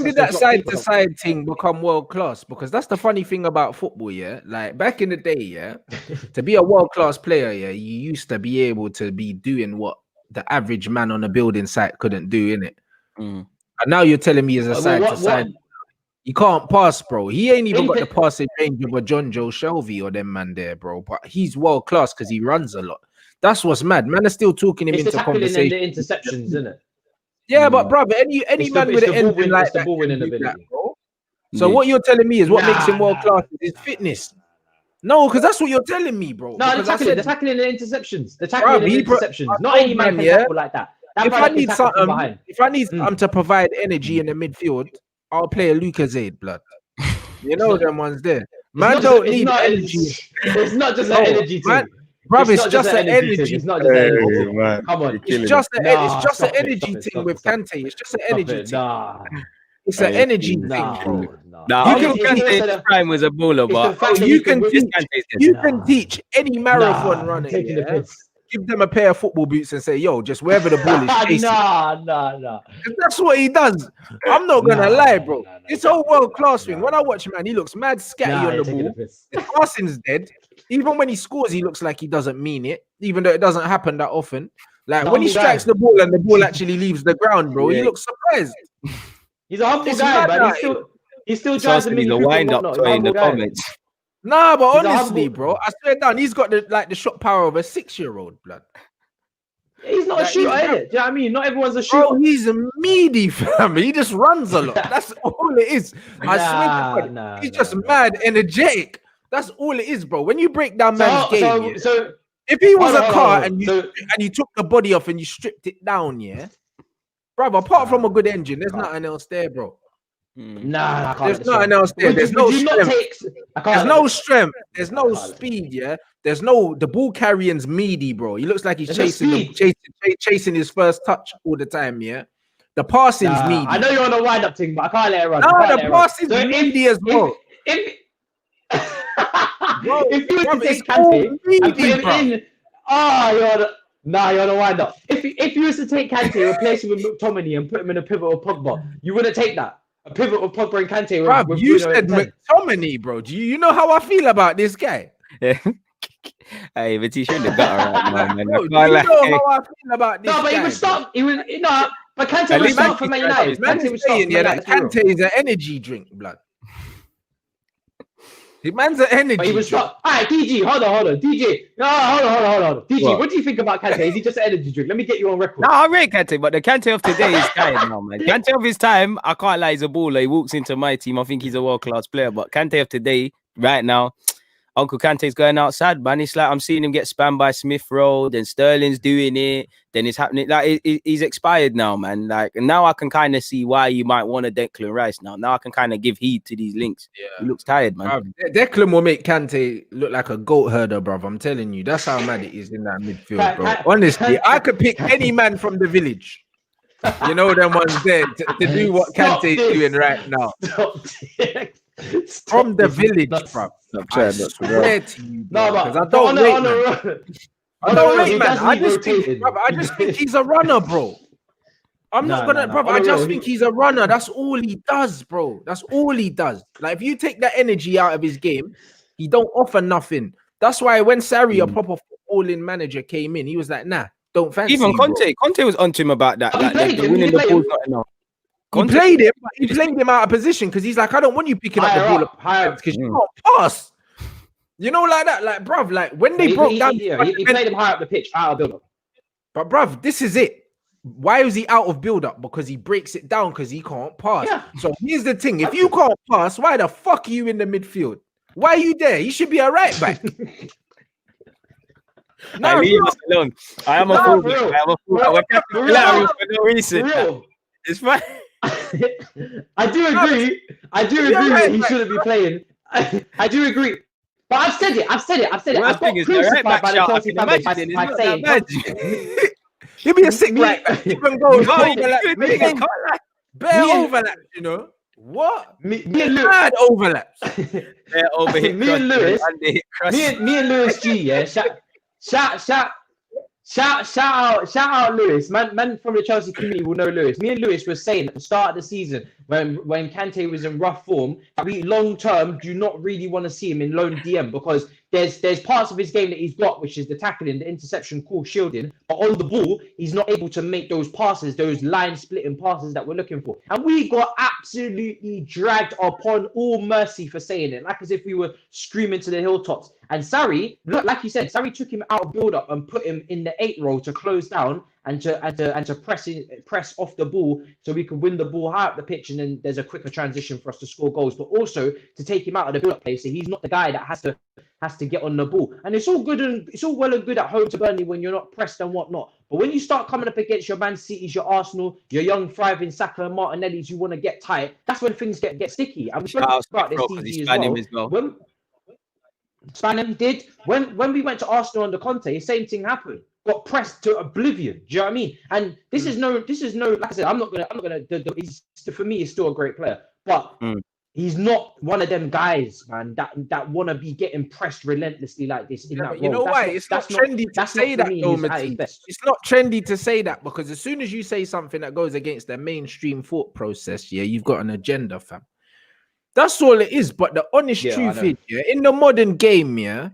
did that side to side thing become world class? Because that's the funny thing about football, yeah. Like back in the day, yeah, to be a world class player, yeah, you used to be able to be doing what the average man on a building site couldn't do, innit? And now you're telling me as a side to side, he can't pass, bro. He ain't even got the passing range of a John Joe Shelby or them man there, bro. But he's world class because he runs a lot. That's what's mad. Man are still talking him into conversation. The interceptions, isn't it? Yeah, but brother, any man with an engine like that, bro. So what you're telling me is what makes him world class is his fitness. No, because that's what you're telling me, bro. No, they're tackling the interceptions. They're tackling the interceptions. Not any man can tackle like that. If I need something to provide energy in the midfield, I'll play a Lucasade, blood. You know them ones there. Man don't need energy. It's not just an energy team. Bruv, it's just an energy. It's not just an energy team. Come on. It's just an energy thing with Kante. It's just an energy thing. It's an energy thing, bro. You can Kante's prime was a bowler, but you can teach any marathon runner. Give them a pair of football boots and say, yo, just wherever the ball is chasing. No. That's what he does. I'm not going to lie, bro. It's a world-class thing. When I watch him, man, he looks mad scatty on the ball. The passing's dead. Even when he scores, he looks like he doesn't mean it, even though it doesn't happen that often. Like, when he strikes the ball and the ball actually leaves the ground, bro, he looks surprised. He's a humble guy, but he still tries to make a wind-up in the comments. Nah, but honestly, bro, I swear down, he's got the shot power of a 6-year-old, blood. He's not a shooter, is it? Do you know what I mean? Not everyone's a shooter. Bro, he's a meaty, fam. He just runs a lot. That's all it is. I swear to God, he's just mad, energetic. That's all it is, bro. When you break down man's game, so if he was a car and you took the body off and you stripped it down, yeah, bro, apart from a good engine, there's nothing else there, bro. Nah, there's nothing else there. There's no strength. There's no strength. There's no speed. Yeah, there's the ball carrying's meaty, bro. He looks like he's chasing his first touch all the time. Yeah, the passing's meaty. I know you're on a wind up thing, but I can't let it run. No, the passing's meaty as well. If you were to take Kante and put him in, you're on a wind up. If if you was to take Kante, replace him with McTominay, and put him in a pivot of Pogba, you wouldn't take that. A pivot of Pogba and Kante. Bruv, with you Bruno said McTominay, bro. Do you know how I feel about this guy? Hey, but he's shouldn't have got right now, man. Bro, do you know how I feel about this No, but guy? he would start. He would no. But Kante would start for Man United. Kante would start for Man United. Kante is an energy drink, blood. The man's an energy. But he would start. All right, DG, hold on. DG, no, hold on. DG, what do you think about Kante? Is he just an energy drink? Let me get you on record. No, I rate Kante, but the Kante of today is tired now, man. Kante of his time, I can't lie, he's a baller. He walks into my team. I think he's a world-class player. But Kante of today, right now, Uncle Kante's going outside, man. It's like I'm seeing him get spammed by Smith Rowe, then Sterling's doing it, then it's happening. Like he's expired now, man. Like, and now I can kind of see why you might want a Declan Rice now. Now I can kind of give heed to these links. Yeah. He looks tired, man. Declan will make Kante look like a goat herder, bro. I'm telling you, that's how mad it is in that midfield, bro. Honestly, I could pick any man from the village. You know them ones there to do what Kante's doing right now. From the village, bro. I swear to you, bro, because I don't rate, man. I don't rate, man. I just think he's a runner, bro. I'm not gonna, bro. I just think he's a runner. That's all he does, bro. That's all he does. Like, if you take that energy out of his game, he don't offer nothing. That's why when Sarri, a proper footballing manager, came in, he was like, nah, don't fancy. Even Kante, Kante was onto him about that. Like, winning the ball's not enough. He played him, but he played him out of position because he's like, I don't want you picking up the ball because you can't pass. You know, like that, like, bruv, like when they broke down, he played him high up the pitch, out of build-up. But bruv, this is it. Why was he out of build-up? Because he breaks it down because he can't pass. Yeah. So here's the thing: if you can't pass, why the fuck are you in the midfield? Why are you there? You should be a right back. No, leave us alone. I am a fool. I am a fool. We're for no reason. It's fine. I do agree that he shouldn't be playing. I do agree. But I've said it. I've got crucified by the Chelsea fans by saying he'll be a sick right back. Even goes bare overlaps, you know. What? Me and Lewis overlaps. Me and Lewis G, yeah. Shout out Lewis. Man from the Chelsea community will know Lewis. Me and Lewis were saying at the start of the season when Kante was in rough form, we long term do not really want to see him in lone DM because there's parts of his game that he's got, which is the tackling, the interception, cool shielding, but on the ball, he's not able to make those passes, those line splitting passes that we're looking for. And we got absolutely dragged upon all mercy for saying it, like as if we were screaming to the hilltops. And Sarri, like you said, Sarri took him out of build-up and put him in the 8 role to close down and to press off the ball so we could win the ball high up the pitch, and then there's a quicker transition for us to score goals. But also to take him out of the build-up play, so he's not the guy that has to get on the ball. And it's all good and it's all well and good at home to Burnley when you're not pressed and whatnot. But when you start coming up against your Man Cities, your Arsenal, your young thriving Saka and Martinellis, you want to get tight. That's when things get sticky. And we spoke about this DG as well. When Spanham did when we went to Arsenal under Conte, the same thing happened. Got pressed to oblivion. Do you know what I mean? And this is no. Like I said, I'm not gonna. For me, he's still a great player, but he's not one of them guys, man, that want to be getting pressed relentlessly like this. In that role. You know why? It's not trendy to say that, though, Matisse. It's not trendy to say that because as soon as you say something that goes against their mainstream thought process, yeah, you've got an agenda, fam. That's all it is. But the honest truth is, yeah, in the modern game, yeah,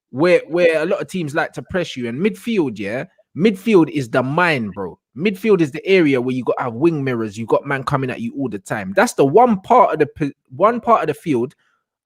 where a lot of teams like to press you, and midfield, yeah, midfield is the mind, bro. Midfield is the area where you got to have wing mirrors. You got man coming at you all the time. That's the one part of the field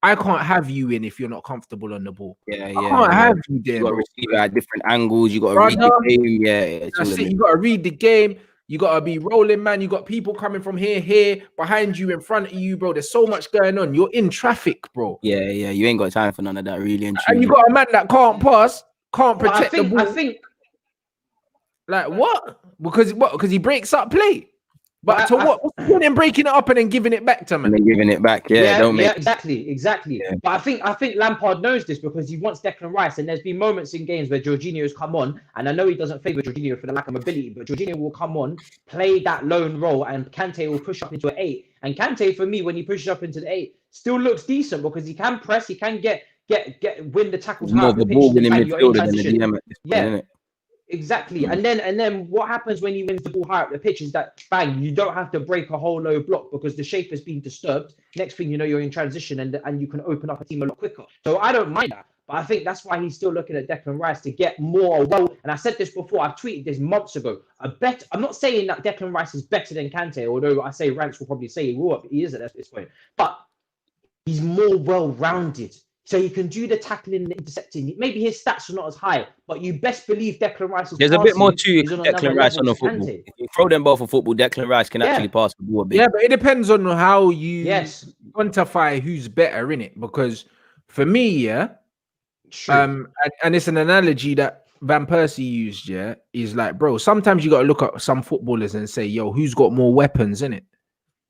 I can't have you in if you're not comfortable on the ball. Yeah. I can't have you there. You got to receive at different angles. You got to read the game. Yeah, that's it. You got to read the game. You got to be rolling, man. You got people coming from here, behind you, in front of you, bro. There's so much going on. You're in traffic, bro. Yeah. You ain't got time for none of that, really. And you got a man that can't pass, can't protect the ball. I think. Like what? Because he breaks up play. But to what? What's the point in breaking it up and then giving it back to him? And then giving it back, exactly. Yeah. But I think Lampard knows this because he wants Declan Rice, and there's been moments in games where Jorginho's come on, and I know he doesn't favour Jorginho for the lack of ability, but Jorginho will come on, play that lone role, and Kante will push up into an 8. And Kante, for me, when he pushes up into the 8, still looks decent because he can press, he can get win the tackles. More of a ball winning midfielder than the DM at this point, isn't it? Exactly. And then what happens when he wins the ball high up the pitch is that bang, you don't have to break a whole low block because the shape has been disturbed. Next thing you know, you're in transition and you can open up a team a lot quicker. So I don't mind that. But I think that's why he's still looking at Declan Rice to get more. Well, and I said this before, I've tweeted this months ago. I'm not saying that Declan Rice is better than Kante, although I say Rants will probably say he is at this point. But he's more well-rounded. So he can do the tackling and the intercepting. Maybe his stats are not as high, but you best believe Declan Rice is There's a bit more to Declan Rice on the football. If you throw them both for football, Declan Rice can actually pass the ball a bit. Yeah, but it depends on how you quantify who's better in it. Because for me, and it's an analogy that Van Persie used, is like, bro, sometimes you got to look at some footballers and say, yo, who's got more weapons in it?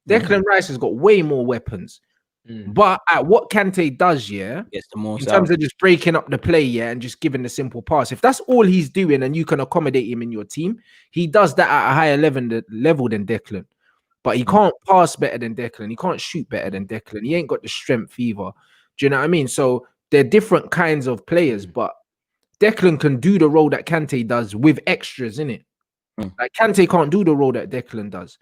Declan Rice has got way more weapons. But at what Kante does, in terms of just breaking up the play, and just giving the simple pass, if that's all he's doing and you can accommodate him in your team, he does that at a higher level than Declan. But he can't pass better than Declan. He can't shoot better than Declan. He ain't got the strength either. Do you know what I mean? So they're different kinds of players, but Declan can do the role that Kante does with extras in it. Like Kante can't do the role that Declan does.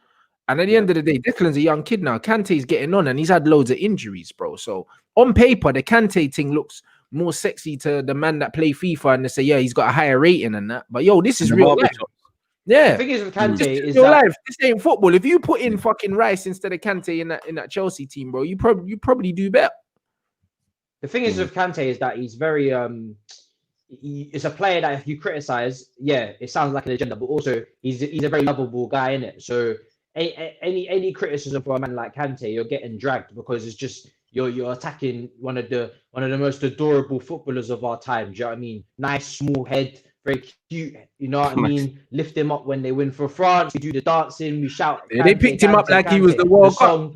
And at the end of the day, Declan's a young kid now. Kante's getting on and he's had loads of injuries, bro. So on paper, the Kante thing looks more sexy to the man that play FIFA and they say, yeah, he's got a higher rating than that. But yo, this is real life. Yeah. The thing is with Kante is real life. This ain't football. If you put in fucking Rice instead of Kante in that Chelsea team, bro, you probably do better. The thing is with Kante is that he's very it's a player that if you criticize, it sounds like an agenda, but also he's a very lovable guy in it. So any criticism for a man like Kante, you're getting dragged because it's just you're attacking one of the most adorable footballers of our time. Do you know what I mean? Nice small head, very cute. You know what I mean? Lift him up when they win for France. We do the dancing. We shout. Yeah, they picked him up like he was the World Cup.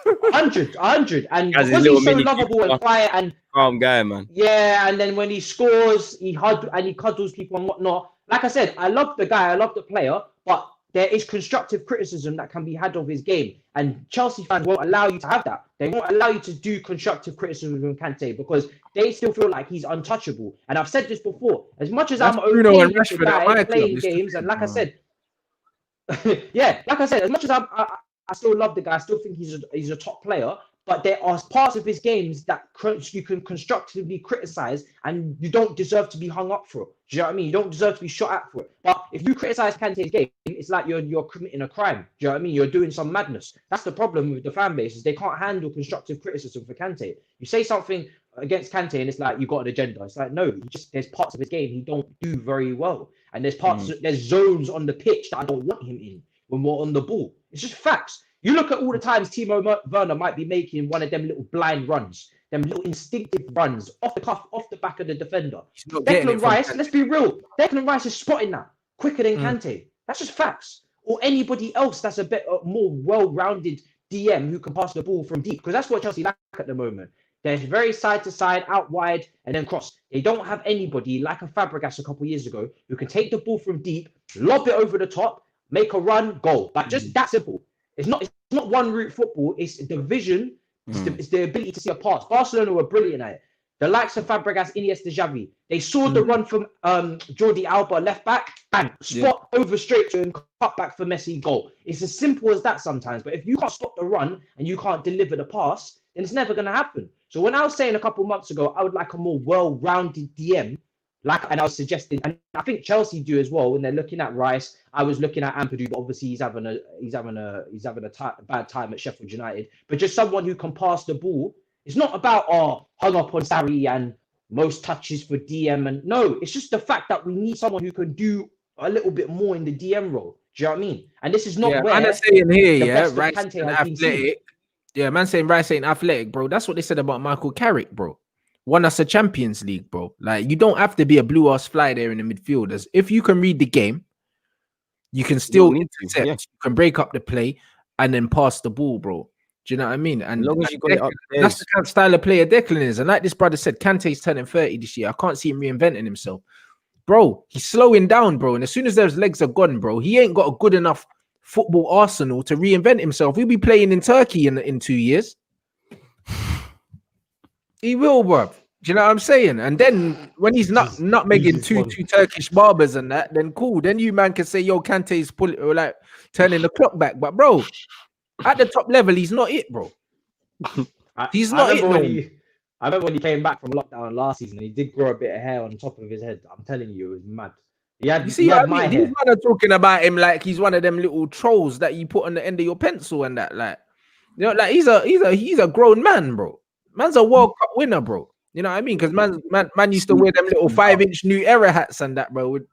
100, and because he's so lovable and quiet and calm guy, man. Yeah, and then when he scores, he cuddles people and whatnot. Like I said, I love the guy, I love the player, but there is constructive criticism that can be had of his game, and Chelsea fans won't allow you to have that. They won't allow you to do constructive criticism of Kante because they still feel like he's untouchable. And I've said this before: as much as I'm okay with the guy playing games, and like I said, as much as I still love the guy, I still think he's a top player. But there are parts of his games that you can constructively criticize, and you don't deserve to be hung up for it. Do you know what I mean? You don't deserve to be shot at for it. But if you criticize Kante's game, it's like you're committing a crime. Do you know what I mean? You're doing some madness. That's the problem with the fan base, is they can't handle constructive criticism for Kante. You say something against Kante, and it's like you got an agenda. It's like, no, there's parts of his game he don't do very well, and there's zones on the pitch that I don't want him in when we're on the ball. It's just facts. You look at all the times Timo Werner might be making one of them little blind runs, them little instinctive runs off the cuff, off the back of the defender. Declan Rice, let's be real, Declan Rice is spotting that quicker than Kante. That's just facts. Or anybody else that's a bit more well-rounded DM who can pass the ball from deep, because that's what Chelsea lack at the moment. They're very side to side, out wide, and then cross. They don't have anybody like a Fabregas a couple of years ago who can take the ball from deep, lob it over the top, make a run, goal. Like just that simple. It's not one route football. It's the vision. It's the ability to see a pass. Barcelona were brilliant at it. The likes of Fabregas, Iniesta, Xavi. They saw the run from Jordi Alba, left back, bang, spot over straight to him, cut back for Messi, goal. It's as simple as that sometimes. But if you can't stop the run and you can't deliver the pass, then it's never going to happen. So when I was saying a couple months ago, I would like a more well-rounded DM, and I was suggesting, and I think Chelsea do as well when they're looking at Rice. I was looking at Ampadu, but obviously he's having a bad time at Sheffield United. But just someone who can pass the ball. It's not about hung up on Sarri and most touches for DM, and no, it's just the fact that we need someone who can do a little bit more in the DM role. Do you know what I mean? And this is not where I'm saying here, Rice ain't athletic. Yeah, man saying Rice ain't athletic, bro. That's what they said about Michael Carrick, bro. Won us a Champions League, bro. Like, you don't have to be a blue-ass fly there in the midfielders. If you can read the game, you can still intercept. You can break up the play and then pass the ball, bro. Do you know what I mean? And as long as you got it up there, that's the kind of style of player Declan is. And like this brother said, Kante's turning 30 this year. I can't see him reinventing himself. Bro, he's slowing down, bro. And as soon as those legs are gone, bro, he ain't got a good enough football arsenal to reinvent himself. He'll be playing in Turkey in 2 years. He will, bro. Do you know what I'm saying? And then when he's not making two Turkish barbers and that, then cool. Then you man can say, yo, Kante's like turning the clock back. But bro, at the top level, he's not it, bro. He's not it. I remember when he came back from lockdown last season, he did grow a bit of hair on top of his head. I'm telling you, it was mad. He had these men are talking about him like he's one of them little trolls that you put on the end of your pencil and that, like, you know, like he's a grown man, bro. Man's a World Cup winner, bro. You know what I mean? Because man used to wear them little 5-inch New Era hats and that, bro. With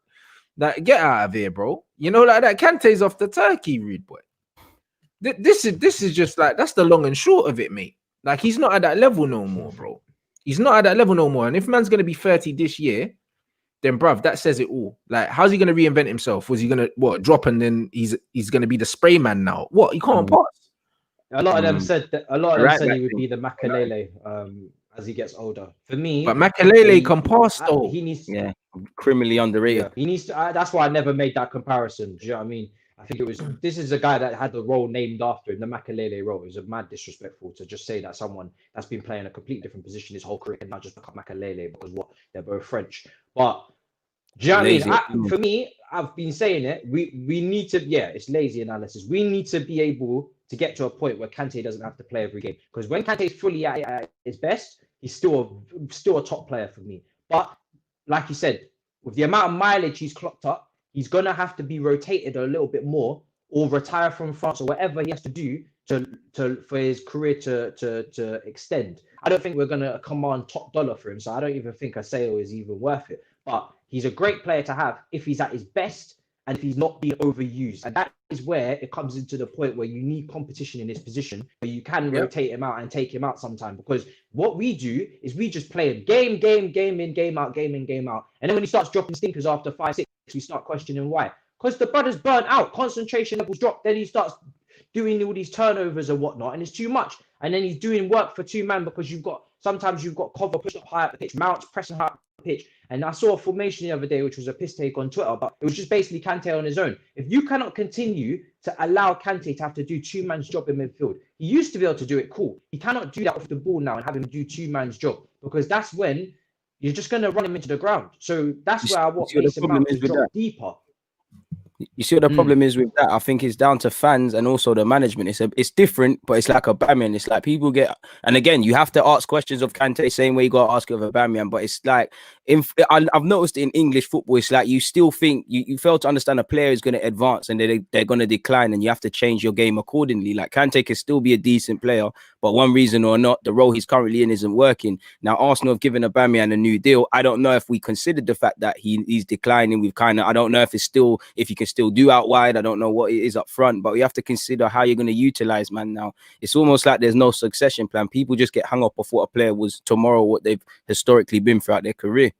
that, get out of here, bro. You know, like that. Kante's off the turkey, rude boy. This is just like, that's the long and short of it, mate. Like, he's not at that level no more, bro. He's not at that level no more. And if man's gonna be 30 this year, then bruv, that says it all. Like, how's he gonna reinvent himself? Was he gonna drop and then he's gonna be the spray man now? What? He can't pass. A lot of them said that. A lot of them said he would be the Makalele as he gets older. For me, but Makalele can pass though. He needs to, criminally underrated. Yeah, he needs to. That's why I never made that comparison. Do you know what I mean? I think it was. This is a guy that had the role named after him, the Makalele role. It was a mad disrespectful to just say that someone that's been playing a completely different position his whole career can not just become Makalele because they're both French. But do you know what I mean? For me, I've been saying it. We need to. Yeah, it's lazy analysis. We need to be able to get to a point where Kante doesn't have to play every game. Because when Kante is fully at his best, he's still a top player for me. But like you said, with the amount of mileage he's clocked up, he's gonna have to be rotated a little bit more, or retire from France, or whatever he has to do for his career to extend. I don't think we're gonna command top dollar for him, so I don't even think a sale is even worth it. But he's a great player to have if he's at his best and if he's not being overused. And that is where it comes into the point where you need competition in his position, where you can rotate him out and take him out sometime. Because what we do is we just play him game in, game out. And then when he starts dropping stinkers after 5-6, we start questioning why. Because the brother's burnt out, concentration levels drop, then he starts doing all these turnovers and whatnot, and it's too much. And then he's doing work for two man because sometimes you've got cover pushed up high up the pitch, Mounts pressing high up the pitch. And I saw a formation the other day, which was a piss take on Twitter, but it was just basically Kante on his own. If you cannot continue to allow Kante to have to do two man's job in midfield, he used to be able to do it, cool. He cannot do that off the ball now and have him do two man's job, because that's when you're just going to run him into the ground. So that's where I want Mason Mount to drop deeper. You see what the problem is with that? I think it's down to fans and also the management. It's different, but it's like a Aubameyang. It's like people get, and again, you have to ask questions of Kante, same way you got to ask of Aubameyang. But it's like, I've noticed in English football, it's like you still think you fail to understand a player is going to advance and they're going to decline, and you have to change your game accordingly. Like Kante can still be a decent player, but one reason or not, the role he's currently in isn't working. Now, Arsenal have given Aubameyang a new deal. I don't know if we considered the fact that he's declining. I don't know if he can still do out wide. I don't know what it is up front, but we have to consider how you're going to utilize man now. It's almost like there's no succession plan. People just get hung up off what a player was tomorrow, what they've historically been throughout their career.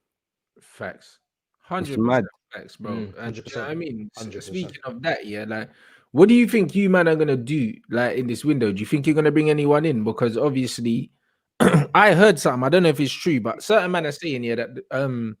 Facts. 100% facts, bro. And you know what I mean? 100%. Speaking of that, yeah, like, what do you think you man are gonna do like in this window? Do you think you're gonna bring anyone in? Because obviously I heard something, I don't know if it's true, but certain men are saying here that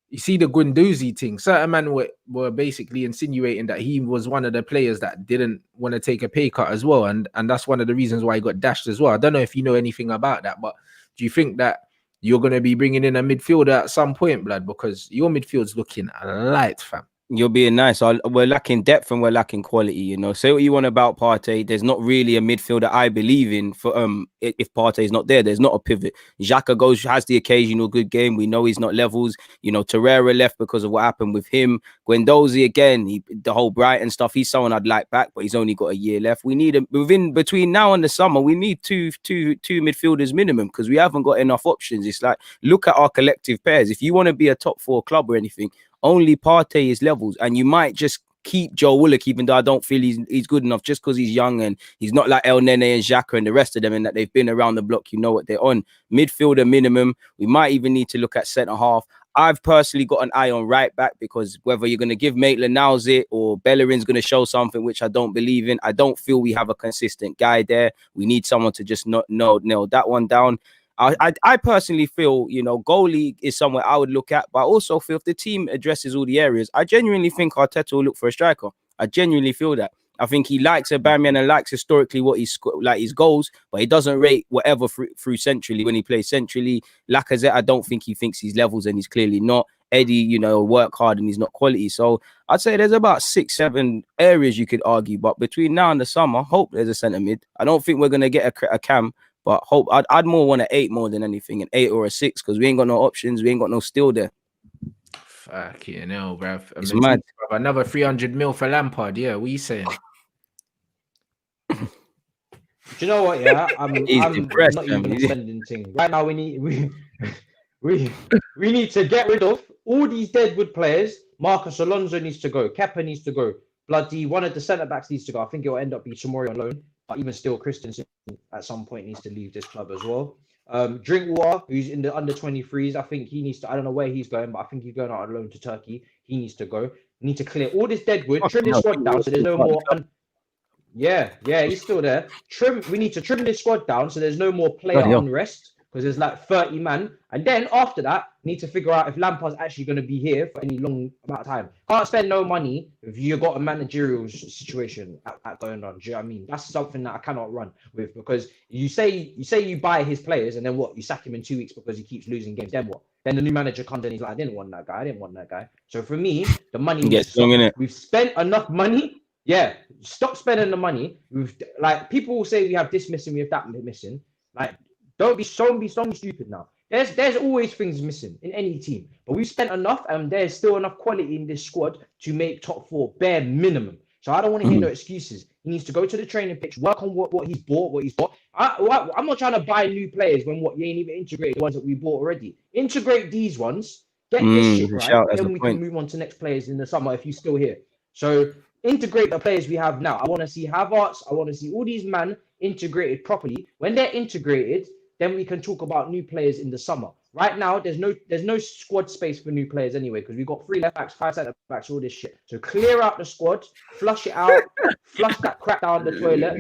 you see the Guendouzi thing. Certain men were basically insinuating that he was one of the players that didn't want to take a pay cut as well, and that's one of the reasons why he got dashed as well. I don't know if you know anything about that, but do you think that you're going to be bringing in a midfielder at some point, blood? Because your midfield's looking light, fam. You're being nice. We're lacking depth and we're lacking quality, you know. Say what you want about Partey. There's not really a midfielder I believe in for if Partey is not there. There's not a pivot. Xhaka has the occasional good game. We know he's not levels. You know, Torreira left because of what happened with him. Guendouzi again, the whole Brighton stuff. He's someone I'd like back, but he's only got a year left. We need between now and the summer. We need two midfielders minimum, because we haven't got enough options. It's like, look at our collective pairs. If you want to be a top 4 club or anything, only Partey is levels, and you might just keep Joe Willock, even though I don't feel he's good enough, just because he's young and he's not like El Nene and Xhaka and the rest of them, and that they've been around the block. You know what they're on. Midfielder minimum. We might even need to look at centre half. I've personally got an eye on right back, because whether you're going to give Maitland-Niles it or Bellerin's going to show something, which I don't believe in, I don't feel we have a consistent guy there. We need someone to just nail that one down. I personally feel, you know, goalie is somewhere I would look at, but I also feel if the team addresses all the areas, I genuinely think Arteta will look for a striker. I genuinely feel that. I think he likes Aubameyang and likes historically what he's like his goals, but he doesn't rate whatever through centrally when he plays centrally. Lacazette, I don't think he thinks he's levels, and he's clearly not. Eddie, you know, work hard and he's not quality. So I'd say there's about 6-7 areas you could argue, but between now and the summer, hope there's a centre mid. I don't think we're gonna get a Cam, but hope I'd more want an 8 more than anything, an 8 or a 6, because we ain't got no options, we ain't got no steel there. Fucking hell, bruv. It's mad. Another 300 mil for Lampard. Yeah, what are you saying? Do you know what? Yeah, I'm depressed, not even spending things right now. We need to get rid of all these deadwood players. Marcus Alonso needs to go. Kepa needs to go. Bloody one of the centre backs needs to go. I think it will end up being Tomori on loan, but even still, Christensen at some point needs to leave this club as well. Drinkwater, who's in the under 23s, I think he needs to. I don't know where he's going, but I think he's going out on loan to Turkey. He needs to go. Need to clear all this deadwood, trim this squad down so there's no more. Yeah, he's still there. We need to trim this squad down so there's no more player unrest, because there's like 30 man. And then after that, need to figure out if Lampard's actually going to be here for any long amount of time. Can't spend no money if you got a managerial situation at going on. Do you know what I mean? That's something that I cannot run with, because you say you buy his players and then what? You sack him in 2 weeks because he keeps losing games. Then what? Then the new manager comes in, he's like, I didn't want that guy. So for me, the money we've spent enough money. Yeah, stop spending the money. Like, people will say we have this missing, we have that missing. Like, don't be so stupid now. There's always things missing in any team, but we've spent enough, and there's still enough quality in this squad to make top 4 bare minimum. So I don't want to hear no excuses. He needs to go to the training pitch, work on what he's bought, I'm not trying to buy new players when you ain't even integrated the ones that we bought already. Integrate these ones, get this shit right, then we can move on to next players in the summer if you're still here. So integrate the players we have now. I want to see Havertz. I want to see all these men integrated properly. When they're integrated, then we can talk about new players in the summer. Right now, there's no squad space for new players anyway, because we've got 3 left backs, 5 centre backs, all this shit. So clear out the squad, flush it out, flush that crap down the toilet,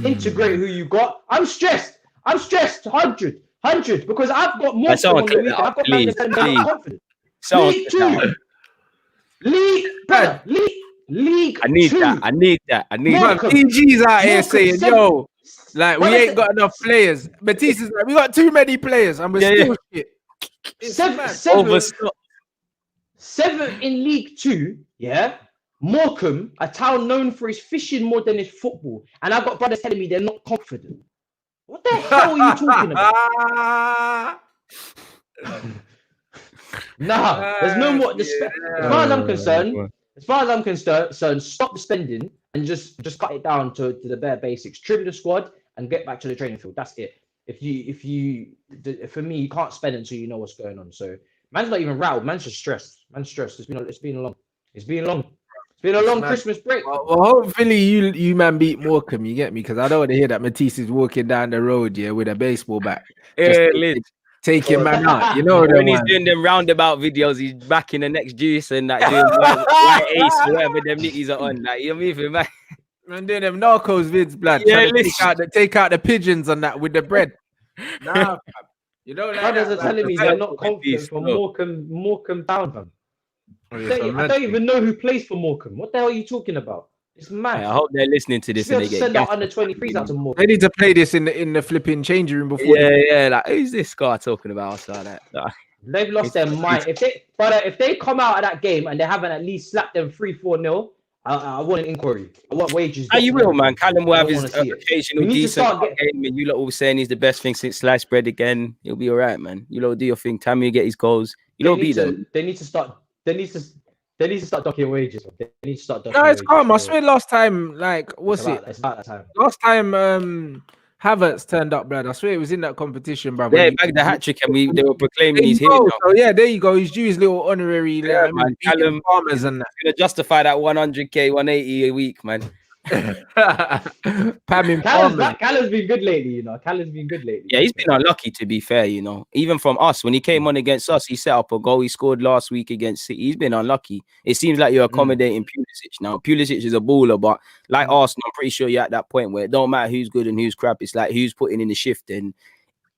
integrate who you got. I'm stressed, 100, because I've got more on the weekend. I've got confidence. League. I need that. PG's out here saying, yo, like, we ain't got enough players. Matisse is like, we got too many players, and we're still shit. 7 in League 2, yeah? Morecambe, a town known for its fishing more than its football. And I've got brothers telling me they're not confident. What the hell are you talking about? Nah, there's no more. As far as I'm concerned, stop the spending and just cut it down to the bare basics. Trim the squad and get back to the training field. That's it. For me, you can't spend until you know what's going on. So man's not even rattled. Man's just stressed. It's been a long Christmas break. Well, hopefully you man beat Morecambe. You get me? Because I don't want to hear that Matisse is walking down the road with a baseball bat. Taking man out, you know. When he's doing them roundabout videos, he's back in the next juice and that doing white ace, whatever them niggas are on. Like, you're moving back. And doing them narcos vids, blood. Yeah, take out the pigeons on that with the bread. Nah, you know, like brothers are telling me they're not confident for Morecambe Town, fam. I don't even know who plays for Morecambe. What the hell are you talking about? It's mad. I hope they're listening to this and they get send out under 23s out to more. They need to play this in the flipping changing room before. Yeah. Like, who's this guy talking about? Outside that? They've lost their mind. If they come out of that game and they haven't at least slapped them 3-4-0, I want an inquiry. I want wages. You will, man. Callum will have his occasional decent game, and you lot all saying he's the best thing since sliced bread again. He'll be all right, man. You lot do your thing. Tammy will get his goals. You lot beat them. They need to start docking wages. They need to start docking No, it's wages. calm. I swear last time, like, It's about that time. Last time, Havertz turned up, blood. I swear it was in that competition, bro. Yeah, he bagged the hat trick, and they were proclaiming he's here. So yeah, there you go. He's due his little honorary. Man, Callum Farmers and that. Gonna justify that 100k, 180 a week, man. Callum's been good lately, Yeah, he's been unlucky, to be fair, you know. Even from us, when he came on against us, he set up a goal. He scored last week against City. He's been unlucky. It seems like you're accommodating Pulisic now. Pulisic is a baller, but like Arsenal, I'm pretty sure you're at that point where it don't matter who's good and who's crap. It's like who's putting in the shift, and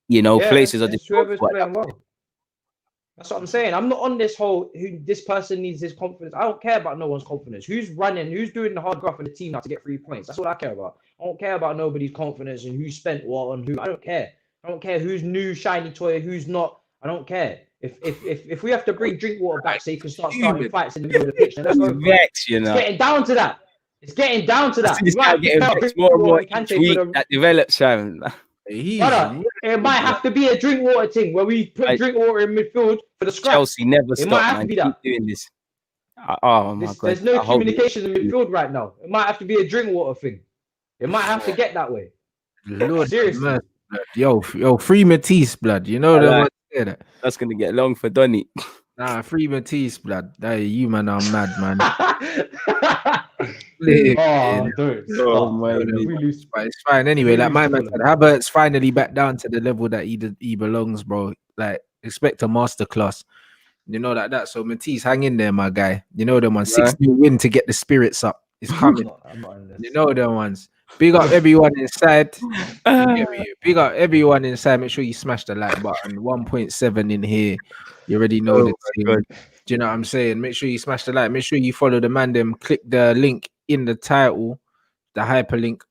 you know, places are just playing well. That's what I'm saying. I'm not on this whole this person needs his confidence. I don't care about no one's confidence. Who's running? Who's doing the hard graft for the team now to get 3 points? That's all I care about. I don't care about nobody's confidence and who spent what on who. I don't care. I don't care who's new shiny toy, who's not. I don't care. If we have to bring Drinkwater back so you can starting fights in the middle of the pitch, then let's go. Vex, you know. It's getting down to that. It's getting down to that. This guy getting more and more each week that develops, Sam. Brother, it might have to be a Drinkwater thing where we put Drinkwater in midfield for the scrap. Chelsea never stop, it might have to be that. Keep doing this. Oh my God. There's no communication in midfield right now. It might have to be a Drinkwater thing. It might have to get that way. Lord, seriously. Yo, free Matisse, blood. You know that. That's gonna get long for Donny. Nah, free Matisse, blood. Hey, you man are mad, man. It's fine anyway. Like my man said, Havertz finally back down to the level that he belongs, bro. Like expect a masterclass. You know that. So Matisse, hang in there, my guy. You know them ones. 6-0 win to get the spirits up. It's coming. You know them ones. Big up everyone inside. Big up everyone inside. Make sure you smash the like button. 1.7 in here. You already know the thing. Do you know what I'm saying? Make sure you smash the like. Make sure you follow the man. Them click the link in the title, the hyperlink.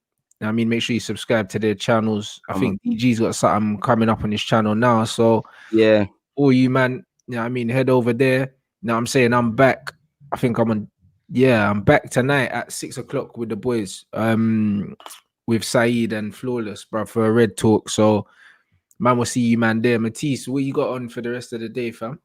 I mean, make sure you subscribe to their channels. I think DG's got something coming up on his channel now. So yeah, all you man. You know what I mean, head over there. You know what I'm saying? I'm back. I think I'm back tonight at 6 o'clock with the boys. With Saeed and Flawless, bro, for a red talk. So man, we'll see you, man, there. Matisse, what you got on for the rest of the day, fam?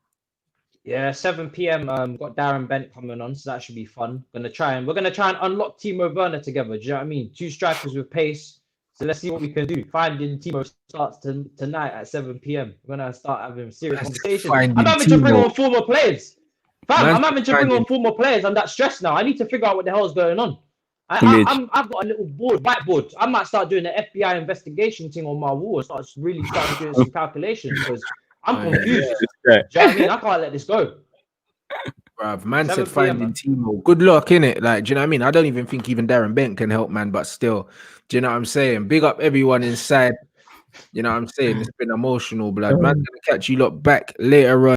Yeah, 7 p.m. Got Darren Bent coming on, so that should be fun. We're gonna try and unlock Timo Werner together. Do you know what I mean? 2 strikers with pace. So let's see what we can do. Finding Timo starts tonight at 7 p.m. We're gonna start having serious conversations. I'm having to bring on former players. Fam, I'm having to bring on former players. I'm that stressed now. I need to figure out what the hell is going on. I've got a little whiteboard. I might start doing an FBI investigation thing on my wall. Start doing some calculations because I'm confused. Do you know what I mean? I can't let this go. Bruv, man said finding Timo. Good luck, innit? Like, do you know what I mean? I don't even think even Darren Bent can help, man, but still, do you know what I'm saying? Big up everyone inside. You know what I'm saying? It's been emotional, blood. Man's gonna catch you lot back later on.